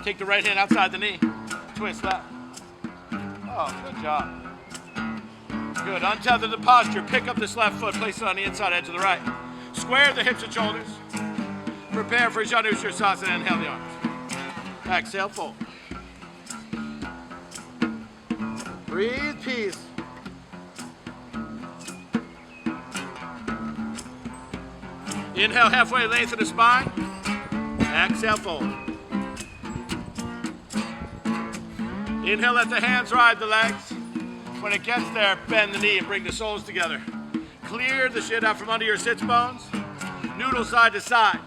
Take the right hand outside the knee. Twist left. Oh, good job. Good. Untether the posture. Pick up this left foot. Place it on the inside edge of the right. Square the hips and shoulders. Prepare for Janu Sirsasana. Inhale the arms. Exhale, fold. Breathe, peace. Inhale, halfway length of the spine. Exhale, fold. Inhale, let the hands ride the legs. When it gets there, bend the knee and bring the soles together. Clear the shit out from under your sits bones. Noodle side to side.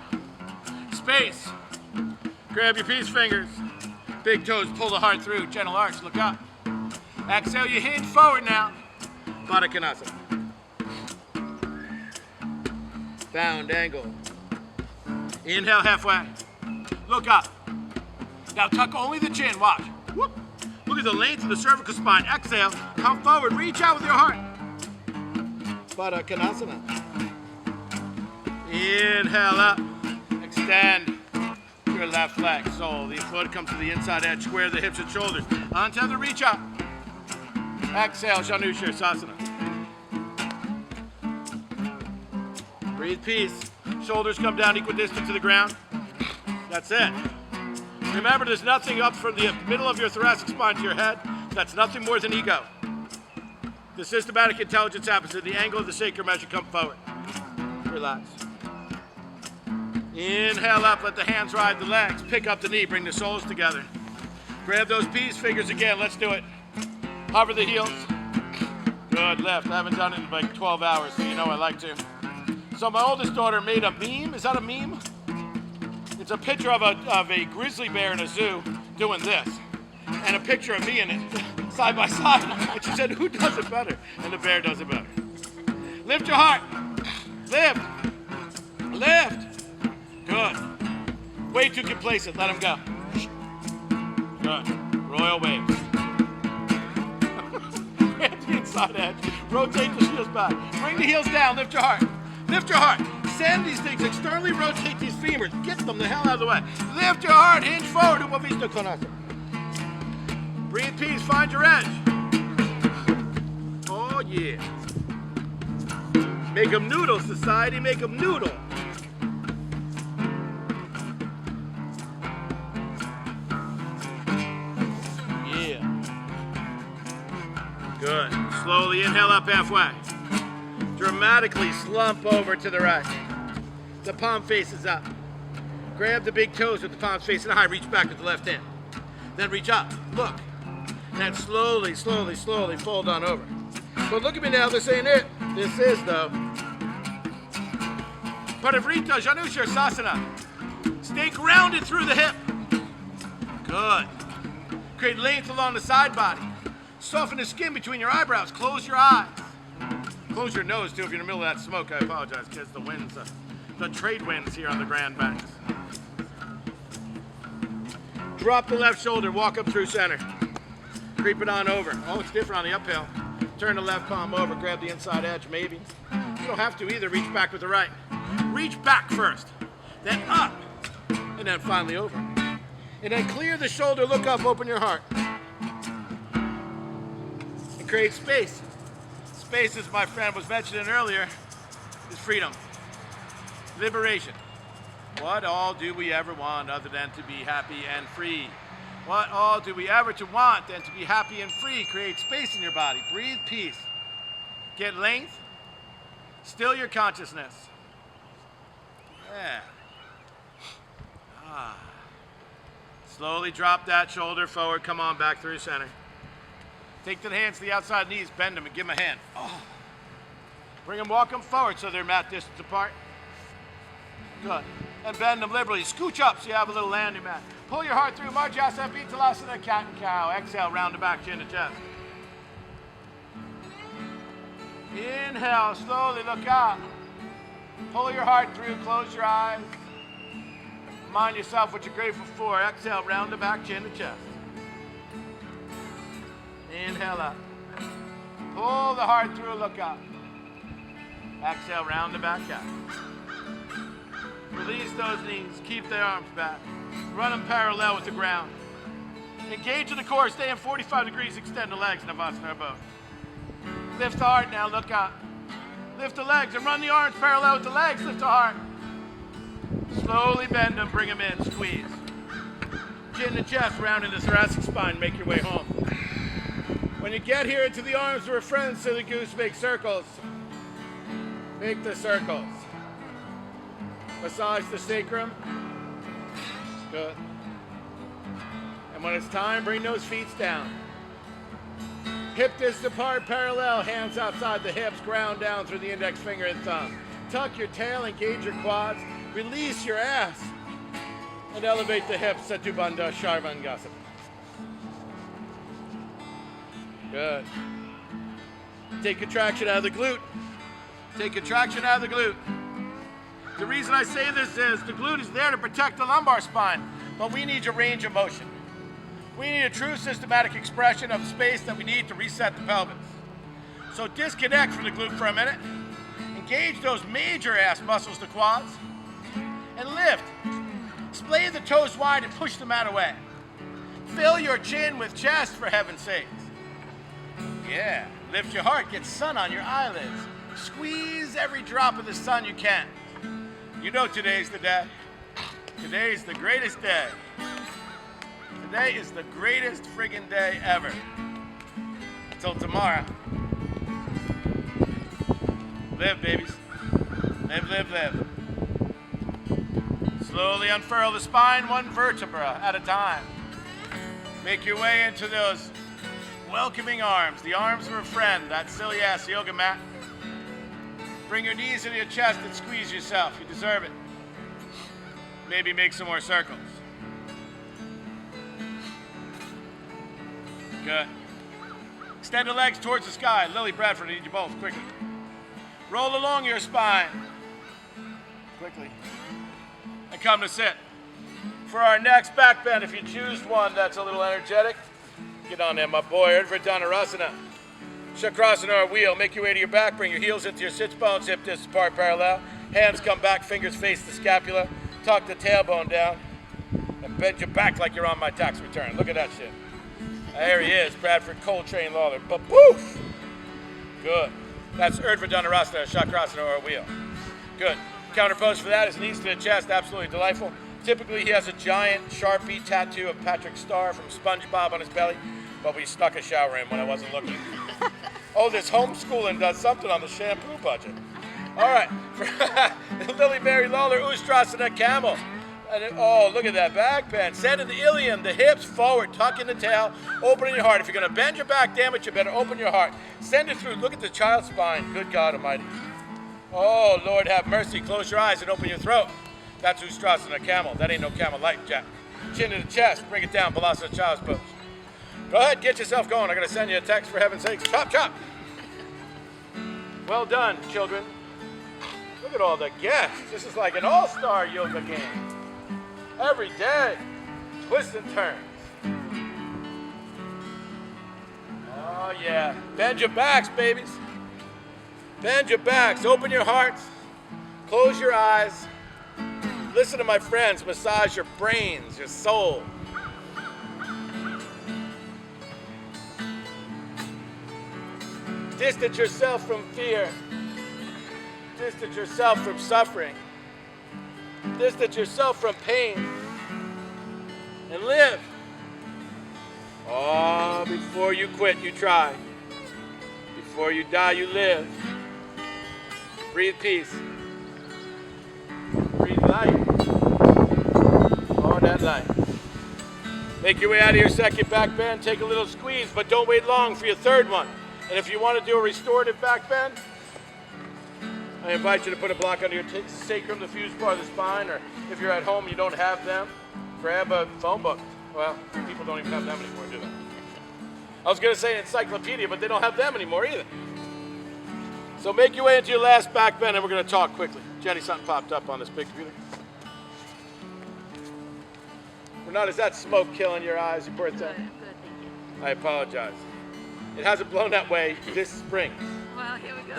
Space. Grab your peace fingers. Big toes, pull the heart through. Gentle arch, look up. Exhale, you hinge forward now. Baddha Konasana. Bound angle. Inhale halfway. Look up. Now tuck only the chin. Watch. Whoop. Look at the length of the cervical spine. Exhale. Come forward. Reach out with your heart. Baddha Konasana. Inhale up. Extend your left leg. So the foot comes to the inside edge. Square the hips and shoulders. Untether. Reach up. Exhale. Janu Sirsasana. Breathe peace. Shoulders come down equidistant to the ground. That's it. Remember, there's nothing up from the middle of your thoracic spine to your head. That's nothing more than ego. The systematic intelligence happens at the angle of the sacrum as you come forward. Relax. Inhale up, let the hands ride the legs. Pick up the knee, bring the soles together. Grab those peace fingers again, let's do it. Hover the heels. Good, left. I haven't done it in like 12 hours, so you know I like to. So my oldest daughter made a meme. Is that a meme? It's a picture of a grizzly bear in a zoo doing this, and a picture of me in it, side by side. And she said, who does it better? And the bear does it better. Lift your heart. Lift. Lift. Good. Way too complacent. Let him go. Good. Royal waves. Grab the inside edge. Rotate the heels back. Bring the heels down. Lift your heart. Lift your heart. Send these things. Externally rotate these femurs. Get them the hell out of the way. Lift your heart. Hinge forward. Upavishta Konasana. Breathe peace. Find your edge. Oh, yeah. Make them noodle, society. Make them noodle. Yeah. Good. Slowly inhale up halfway. Dramatically slump over to the right. The palm faces up. Grab the big toes with the palms facing high. Reach back with the left hand. Then reach up. Look. And then slowly, slowly, slowly fold on over. But look at me now. This ain't it. This is, though. Parivrita Janushirasana. Stay grounded through the hip. Good. Create length along the side body. Soften the skin between your eyebrows. Close your eyes. Close your nose, too, if you're in the middle of that smoke. I apologize, because the winds, the trade winds here on the Grand Banks. Drop the left shoulder. Walk up through center. Creep it on over. Oh, it's different on the uphill. Turn the left palm over. Grab the inside edge, maybe. You don't have to either. Reach back with the right. Reach back first. Then up. And then finally over. And then clear the shoulder. Look up. Open your heart. And create space. Space, as my friend was mentioning earlier, is freedom. Liberation. What all do we ever want other than to be happy and free? What all do we ever to want than to be happy and free? Create space in your body. Breathe peace. Get length. Still your consciousness. Yeah. Ah. Slowly drop that shoulder forward. Come on, back through center. Take the hands to the outside knees. Bend them and give them a hand. Oh. Bring them, walk them forward so they're mat distance apart. Good. And bend them liberally. Scooch up so you have a little landing mat. Pull your heart through. Marjasana, Bitalasana, cat and cow. Exhale, round the back, chin to chest. Inhale, slowly look up. Pull your heart through, close your eyes. Remind yourself what you're grateful for. Exhale, round the back, chin to chest. Inhale up. Pull the heart through, look up. Exhale, round the back out. Release those knees, keep the arms back. Run them parallel with the ground. Engage in the core, stay in 45 degrees, extend the legs, Navasana both. Lift the heart now, look up. Lift the legs and run the arms parallel with the legs, lift the heart. Slowly bend them, bring them in, squeeze. Chin to chest, round into the thoracic spine, make your way home. When you get here into the arms of a friend, silly goose, make circles. Make the circles. Massage the sacrum. Good. And when it's time, bring those feet down. Hip distance apart, parallel, hands outside the hips, ground down through the index finger and thumb. Tuck your tail, engage your quads, release your ass, and elevate the hips, Setu Bandha Sharvangasana. Good. Take contraction out of the glute. Take contraction out of the glute. The reason I say this is the glute is there to protect the lumbar spine, but we need your range of motion. We need a true systematic expression of space that we need to reset the pelvis. So disconnect from the glute for a minute. Engage those major ass muscles, the quads, and lift. Splay the toes wide and push the mat away. Fill your chin with chest, for heaven's sakes. Yeah, lift your heart, get sun on your eyelids. Squeeze every drop of the sun you can. You know today's the day. Today's the greatest day. Today is the greatest friggin' day ever. Until tomorrow. Live, babies. Live, live, live. Slowly unfurl the spine, one vertebra at a time. Make your way into those welcoming arms, the arms of a friend, that silly ass yoga mat. Bring your knees into your chest and squeeze yourself. You deserve it. Maybe make some more circles. Good. Extend the legs towards the sky. Lily Bradford, I need you both, quickly. Roll along your spine. Quickly. And come to sit. For our next back bend, if you choose one that's a little energetic, get on there, my boy. Urdhva Dhanurasana. Crossing our wheel. Make your way to your back. Bring your heels into your sits bones. Hip distance apart parallel. Hands come back. Fingers face the scapula. Tuck the tailbone down. And bend your back like you're on my tax return. Look at that shit. There he is. Bradford Coltrane Lawler. Ba-boof! Good. That's Urdhva Dhanurasana, Chakrasana or wheel. Good. Counter pose for that is knees to the chest. Absolutely delightful. Typically, he has a giant Sharpie tattoo of Patrick Star from SpongeBob on his belly, but we snuck a shower in when I wasn't looking. Oh, this homeschooling does something on the shampoo budget. All right. Lily Mary Lawler, Ustrasana Camel. And oh, look at that back bend. Send to the ilium, the hips forward, tuck in the tail, opening your heart. If you're going to bend your back, damn it, you better open your heart. Send it through. Look at the child's spine. Good God Almighty. Oh, Lord have mercy. Close your eyes and open your throat. That's Ustrasana Camel. That ain't no camel light, Jack. Chin to the chest. Bring it down. Balasana Child's Pose. Go ahead. Get yourself going. I'm going to send you a text for heaven's sakes. Chop, chop. Well done, children. Look at all the guests. This is like an all-star yoga game. Every day. Twists and turns. Oh, yeah. Bend your backs, babies. Bend your backs. Open your hearts. Close your eyes. Listen to my friends massage your brains, your soul. Distance yourself from fear. Distance yourself from suffering. Distance yourself from pain. And live. Oh, before you quit, you try. Before you die, you live. Breathe peace. Breathe light. Oh, that light. Make your way out of your second back bend. Take a little squeeze, but don't wait long for your third one. And if you want to do a restorative back bend, I invite you to put a block under your sacrum, the fused part of the spine, or if you're at home and you don't have them, grab a phone book. Well, people don't even have them anymore, do they? I was going to say an encyclopedia, but they don't have them anymore either. So make your way into your last back bend, and we're going to talk quickly. Jenny, something popped up on this big computer. Renata, is that smoke killing your eyes, you poor thing? I'm good, thank you. I apologize. It hasn't blown that way this spring. Well, here we go.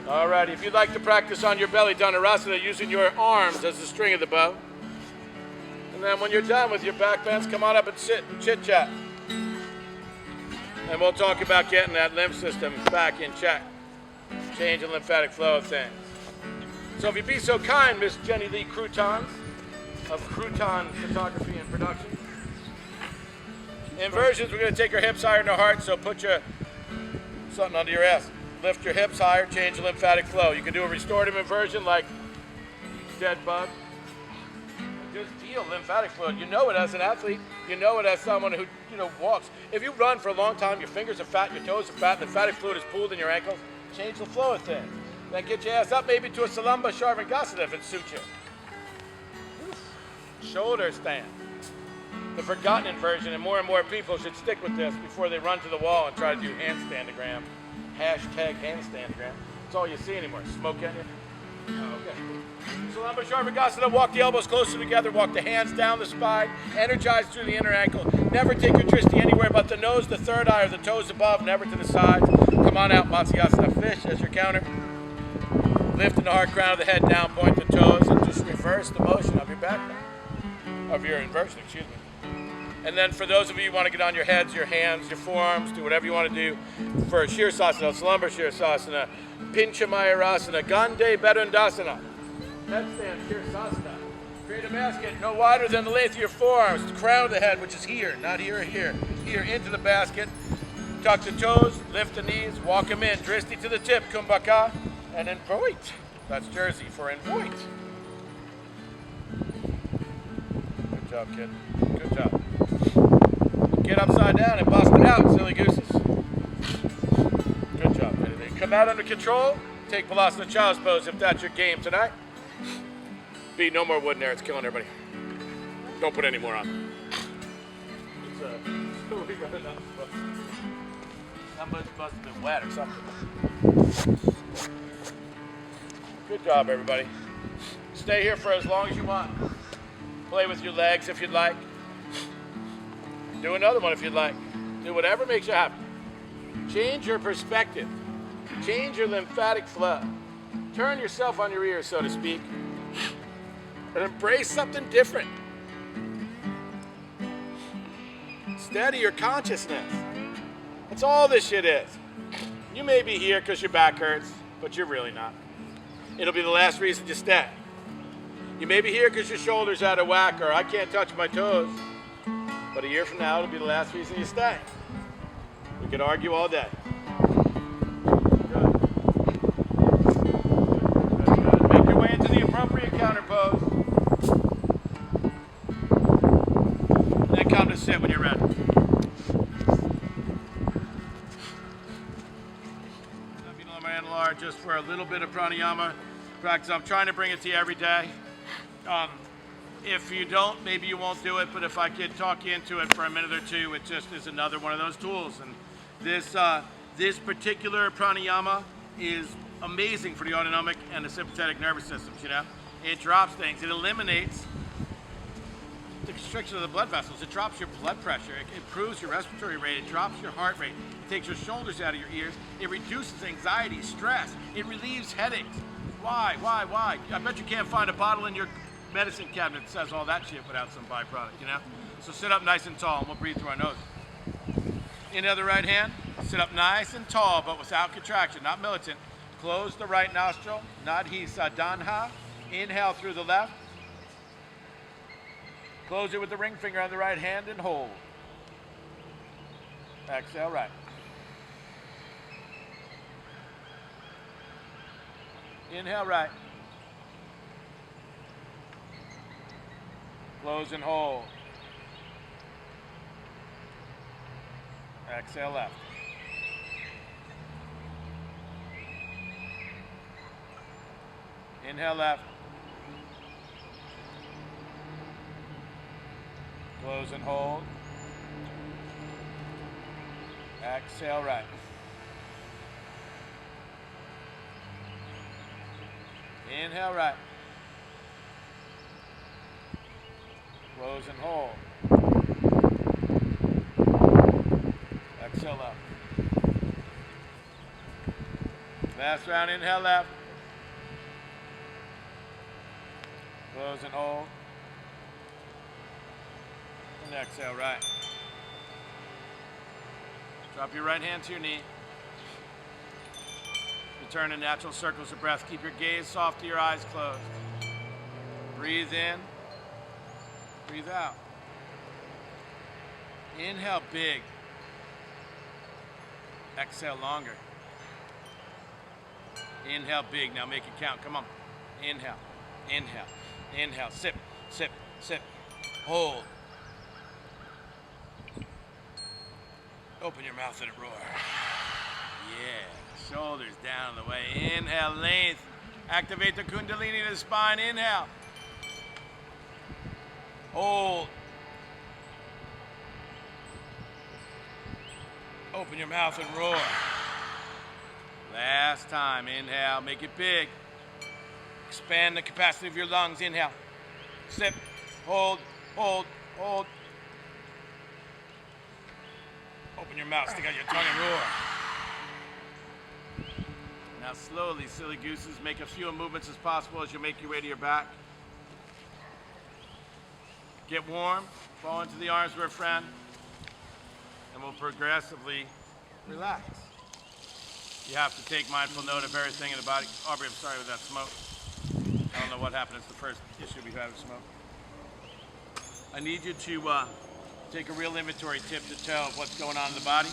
All right, if you'd like to practice on your belly Dhanurasana using your arms as the string of the bow, and then when you're done with your back bends, come on up and sit and chit-chat. And we'll talk about getting that lymph system back in check. Changing lymphatic flow of things. So if you'd be so kind, Miss Jenny Lee Croutons of Crouton Photography and Production. Inversions, we're going to take our hips higher than our heart, so put your something under your ass. Lift your hips higher, change the lymphatic flow. You can do a restorative inversion like dead bug. Just feel lymphatic flow. You know it as an athlete. You know it as someone who, walks. If you run for a long time, your fingers are fat, your toes are fat, lymphatic fluid is pooled in your ankles. Change the flow of things. Then get your ass up maybe to a Salamba Sharvangasana if it suits you. Shoulder stand. The forgotten inversion, and more people should stick with this before they run to the wall and try to do handstandogram. Hashtag handstandogram. That's all you see anymore. Smoke at you. Oh, okay. Salamba Sharvangasana. Walk the elbows closer together. Walk the hands down the spine. Energize through the inner ankle. Never take your dristy anywhere but the nose, the third eye, or the toes above. Never to the sides. Come on out. Matsyasana fish as your counter. Lifting the heart, crown of the head down. Point the toes and just reverse the motion of your back bend. Of your inversion, excuse me. And then for those of you who want to get on your heads, your hands, your forearms, do whatever you want to do for Shirsasana, Salamba Shirsasana, Pinchamayurasana, Gande Bedundasana, headstand Shirsasana. Create a basket no wider than the length of your forearms, the crown of the head, which is here, not here or here. Here into the basket. Tuck the toes, lift the knees, walk them in. Dristi to the tip, Kumbhaka, and invoit. That's Jersey for invoit. Good job, kid. Good job. Get upside down and bust it out, silly gooses. Good job, baby. Come out under control. Take Balasana Child's Pose if that's your game tonight. B, no more wood in there. It's killing everybody. Don't put any more on. It's we got enough. Somebody must have been wet or something. Good job, everybody. Stay here for as long as you want. Play with your legs if you'd like. Do another one if you'd like. Do whatever makes you happy. Change your perspective. Change your lymphatic flow. Turn yourself on your ear, so to speak, and embrace something different. Steady your consciousness. That's all this shit is. You may be here because your back hurts, but you're really not. It'll be the last reason you stay. You may be here because your shoulder's out of whack or I can't touch my toes, but a year from now, it'll be the last reason you stay. We could argue all day. Good. Make your way into the appropriate counter pose. And then come to sit when you're ready. Just for a little bit of pranayama practice. I'm trying to bring it to you every day. If you don't, maybe you won't do it, but if I could talk you into it for a minute or two, it just is another one of those tools. And this particular pranayama is amazing for the autonomic and the sympathetic nervous systems, you know? It drops things. It eliminates the constriction of the blood vessels. It drops your blood pressure. It improves your respiratory rate. It drops your heart rate. It takes your shoulders out of your ears. It reduces anxiety, stress. It relieves headaches. Why? I bet you can't find a bottle in your medicine cabinet that says all that shit without some byproduct, you know? So sit up nice and tall and we'll breathe through our nose. Inhale the right hand. Sit up nice and tall, but without contraction, not militant. Close the right nostril, Nadhi Sadhanha. Inhale through the left. Close it with the ring finger on the right hand and hold. Exhale right. Inhale right. Close and hold. Exhale left. Inhale left. Close and hold. Exhale right. Inhale right. Close and hold. Exhale left. Last round, inhale left. Close and hold. And exhale right. Drop your right hand to your knee. Return to natural circles of breath. Keep your gaze soft to your eyes closed. Breathe in. Breathe out. Inhale big. Exhale longer. Inhale big. Now make it count. Come on. Inhale. Inhale. Inhale. Sip. Sip. Sip. Hold. Open your mouth and roar. Yeah. Shoulders down the way. Inhale, length. Activate the kundalini of the spine. Inhale. Hold. Open your mouth and roar. Last time. Inhale. Make it big. Expand the capacity of your lungs. Inhale. Sip. Hold. Hold. Hold. Open your mouth, stick out your tongue and roar. Now slowly, silly gooses, make as few movements as possible as you make your way to your back. Get warm, fall into the arms of a friend, and we'll progressively relax. You have to take mindful note of everything in the body. Aubrey, I'm sorry with that smoke. I don't know what happened. It's the first issue we've had with smoke. I need you to take a real inventory tip to toe of what's going on in the body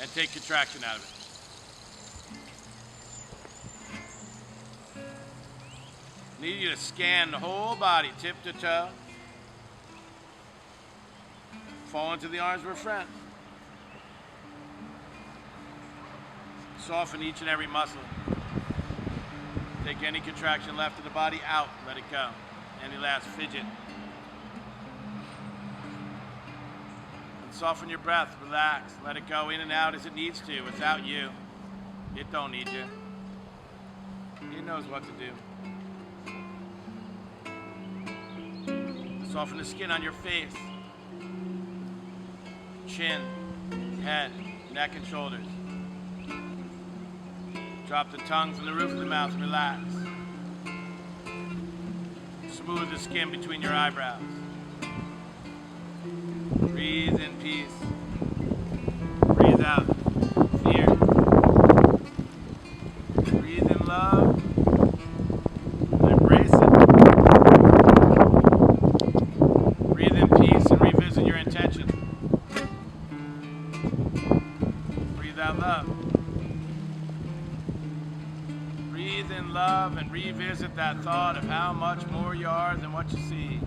and take contraction out of it. Need you to scan the whole body, tip to toe. Fall into the arms of a friend. Soften each and every muscle. Take any contraction left in the body out, let it go. Any last fidget. Soften your breath, relax, let it go in and out as it needs to. Without you, it don't need you. It knows what to do. Soften the skin on your face, chin, head, neck and shoulders. Drop the tongue from the roof of the mouth and relax. Smooth the skin between your eyebrows. Breathe in peace. Breathe out fear. Breathe in love. And embrace it. Breathe in peace and revisit your intention. Breathe out love. Breathe in love and revisit that thought of how much more you are than what you see.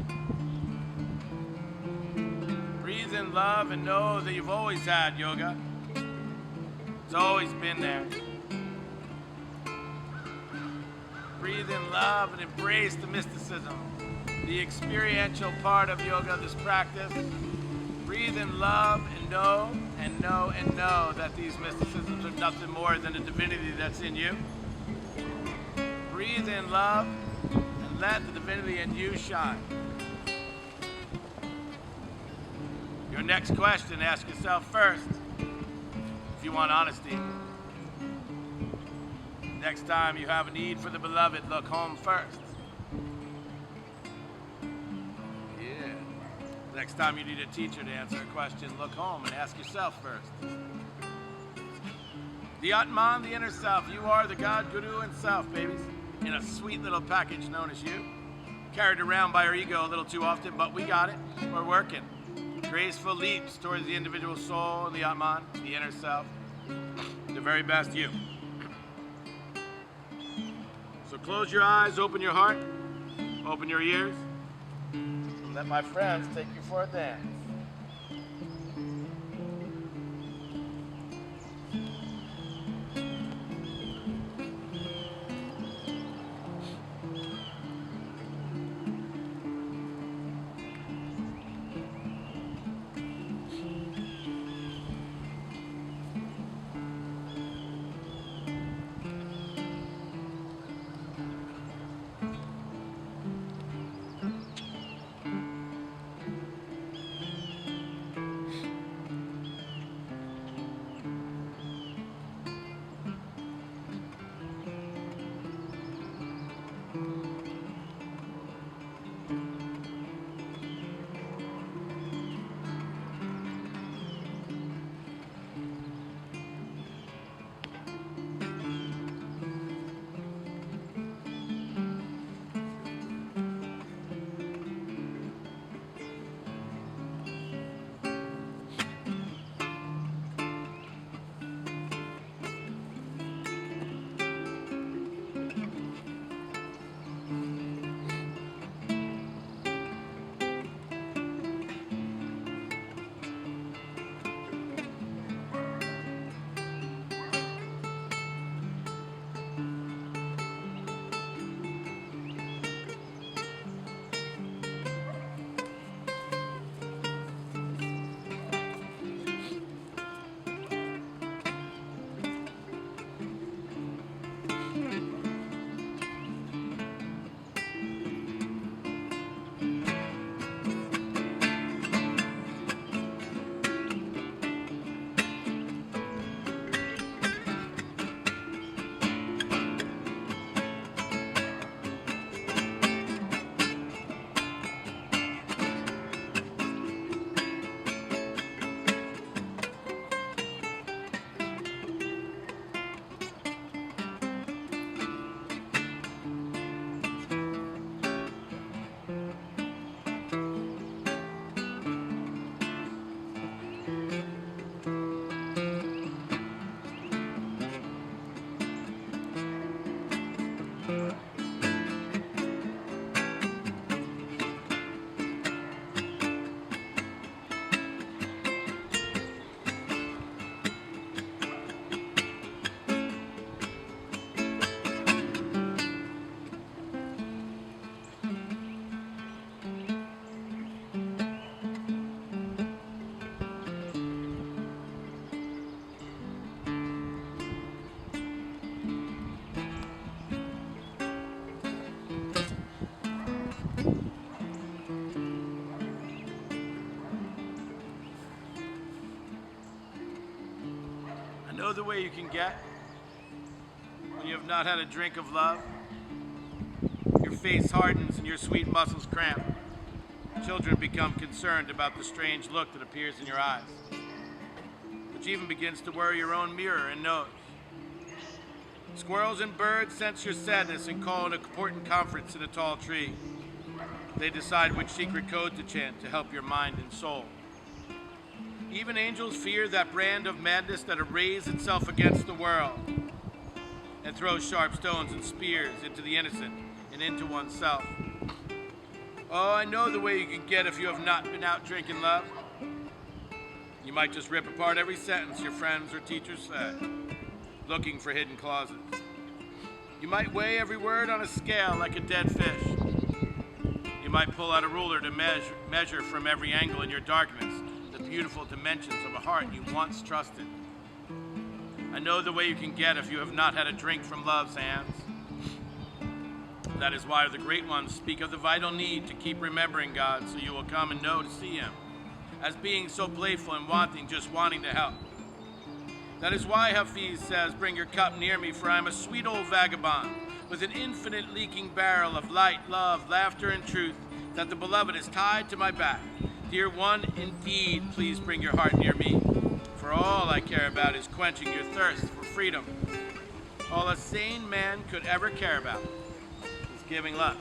Breathe in love and know that you've always had yoga. It's always been there. Breathe in love and embrace the mysticism, the experiential part of yoga, this practice. Breathe in love and know and know and know that these mysticisms are nothing more than a divinity that's in you. Breathe in love and let the divinity in you shine. Your next question, ask yourself first, if you want honesty. Next time you have a need for the beloved, look home first. Yeah. Next time you need a teacher to answer a question, look home and ask yourself first. The Atman, the inner self, you are the God, Guru, and self, babies, in a sweet little package known as you. Carried around by our ego a little too often, but we got it. We're working. Graceful leaps towards the individual soul and the Atman, the inner self, the very best you. So close your eyes, open your heart, open your ears, and let my friends take you for a dance. know the way you can get when you have not had a drink of love. Your face hardens and your sweet muscles cramp. Children become concerned about the strange look that appears in your eyes, which even begins to worry your own mirror and nose. Squirrels and birds sense your sadness and call an important conference in a tall tree. They decide which secret code to chant to help your mind and soul. Even angels fear that brand of madness that arrays itself against the world and throws sharp stones and spears into the innocent and into oneself. Oh, I know the way you can get if you have not been out drinking love. You might just rip apart every sentence your friends or teachers say, looking for hidden clauses. You might weigh every word on a scale like a dead fish. You might pull out a ruler to measure from every angle in your darkness the beautiful dimensions of a heart you once trusted. I know the way you can get if you have not had a drink from love's hands. That is why the great ones speak of the vital need to keep remembering God so you will come and know to see Him as being so playful and wanting, just wanting to help. That is why Hafiz says, bring your cup near me, for I am a sweet old vagabond with an infinite leaking barrel of light, love, laughter, and truth that the beloved is tied to my back. Dear one, indeed, please bring your heart near me, for all I care about is quenching your thirst for freedom. All a sane man could ever care about is giving love.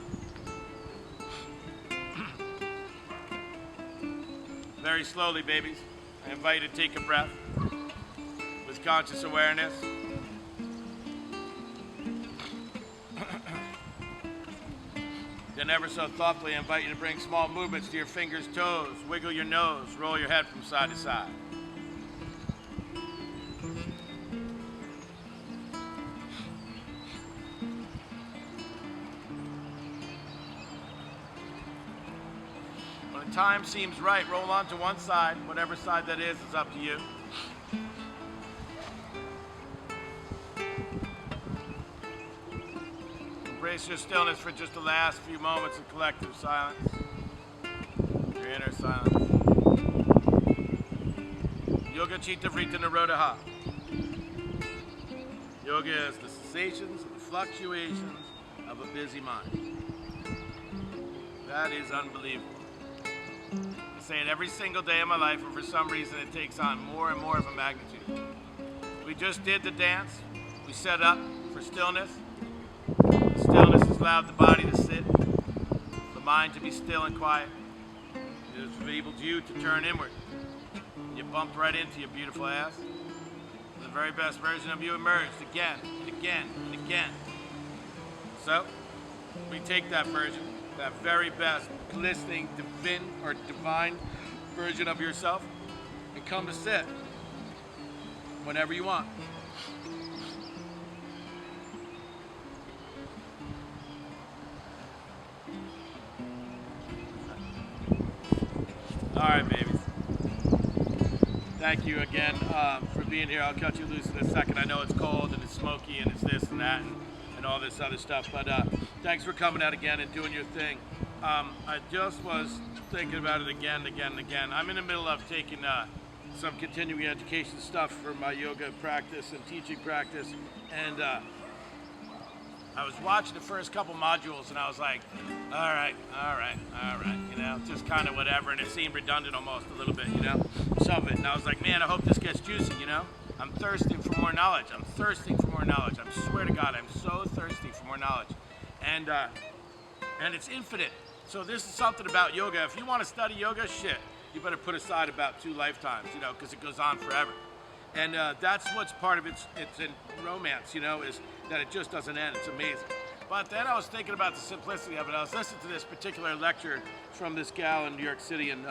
Very slowly, babies, I invite you to take a breath with conscious awareness. Then ever so thoughtfully, I invite you to bring small movements to your fingers, toes, wiggle your nose, roll your head from side to side. When the time seems right, roll on to one side. Whatever side that is up to you. Embrace your stillness for just the last few moments of collective silence. Your inner silence. Yoga Chitta Vrita Narodaha. Yoga is the sensations and the fluctuations of a busy mind. That is unbelievable. I say it every single day of my life, and for some reason it takes on more and more of a magnitude. We just did the dance. We set up for stillness. Stillness has allowed the body to sit, the mind to be still and quiet. It has enabled you to turn inward. You bumped right into your beautiful ass. The very best version of you emerged again and again and again. So, we take that version, that very best, glistening, divine version of yourself, and come to sit whenever you want. All right, babies. Thank you again for being here. I'll cut you loose in a second. I know it's cold and it's smoky and it's this and that and all this other stuff, but thanks for coming out again and doing your thing. I just was thinking about it again. I'm in the middle of taking some continuing education stuff for my yoga practice and teaching practice, and I was watching the first couple modules and I was like, all right, you know, just kind of whatever, and it seemed redundant almost a little bit, you know, some of it. And I was like, man, I hope this gets juicy, you know? I'm thirsting for more knowledge. I swear to God, I'm so thirsty for more knowledge. And it's infinite. So this is something about yoga. If you want to study yoga, shit, you better put aside about 2 lifetimes, you know, because it goes on forever. And that's what's part of it's in romance, you know, is that it just doesn't end. It's amazing. But then I was thinking about the simplicity of it. I was listening to this particular lecture from this gal in New York City, and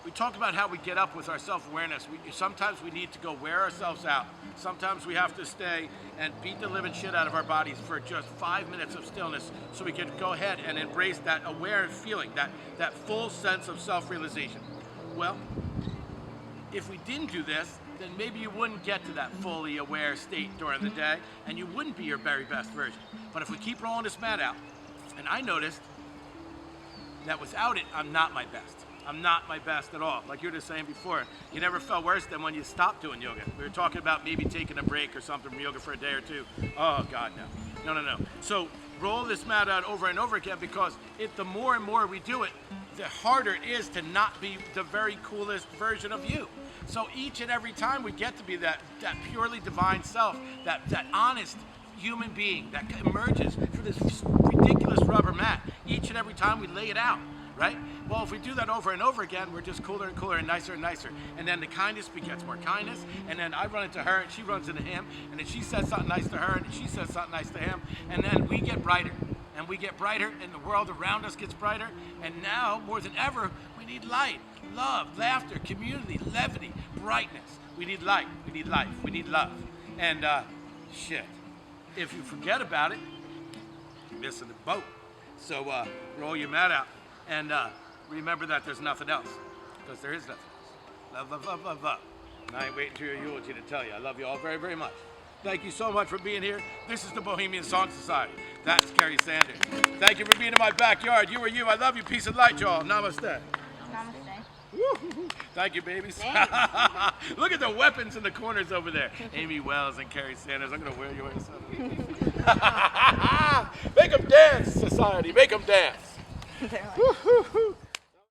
we talk about how we get up with our self-awareness. Sometimes we need to go wear ourselves out. Sometimes we have to stay and beat the living shit out of our bodies for just 5 minutes of stillness so we can go ahead and embrace that aware feeling, that full sense of self-realization. Well, if we didn't do this, then maybe you wouldn't get to that fully aware state during the day, and you wouldn't be your very best version. But if we keep rolling this mat out, and I noticed that without it, I'm not my best. I'm not my best at all. Like you were just saying before, you never felt worse than when you stopped doing yoga. We were talking about maybe taking a break or something from yoga for a day or two. Oh God, no. No. So roll this mat out over and over again, because the more and more we do it, the harder it is to not be the very coolest version of you. So each and every time we get to be that purely divine self, that honest human being that emerges through this ridiculous rubber mat, each and every time we lay it out, right? Well, if we do that over and over again, we're just cooler and cooler and nicer and nicer. And then the kindness begets more kindness, and then I run into her and she runs into him, and then she says something nice to her and she says something nice to him, and then we get brighter. And we get brighter, and the world around us gets brighter. And now, more than ever, we need light, love, laughter, community, levity, brightness. We need light, we need life, we need love. And shit, if you forget about it, you're missing the boat. So roll your mat out and remember that there's nothing else, because there is nothing else. Love, love, love, love, love. And I ain't waiting for your eulogy to tell you. I love you all very, very much. Thank you so much for being here. This is the Bohemian Song Society. That's Kerry Sanders. Thank you for being in my backyard. You are you. I love you. Peace and light, y'all. Namaste. Namaste. Woo-hoo-hoo. Thank you, babies. Look at the weapons in the corners over there. Amy Wells and Kerry Sanders. I'm going to wear your ass out. Make them dance, society. Make them dance. They're like,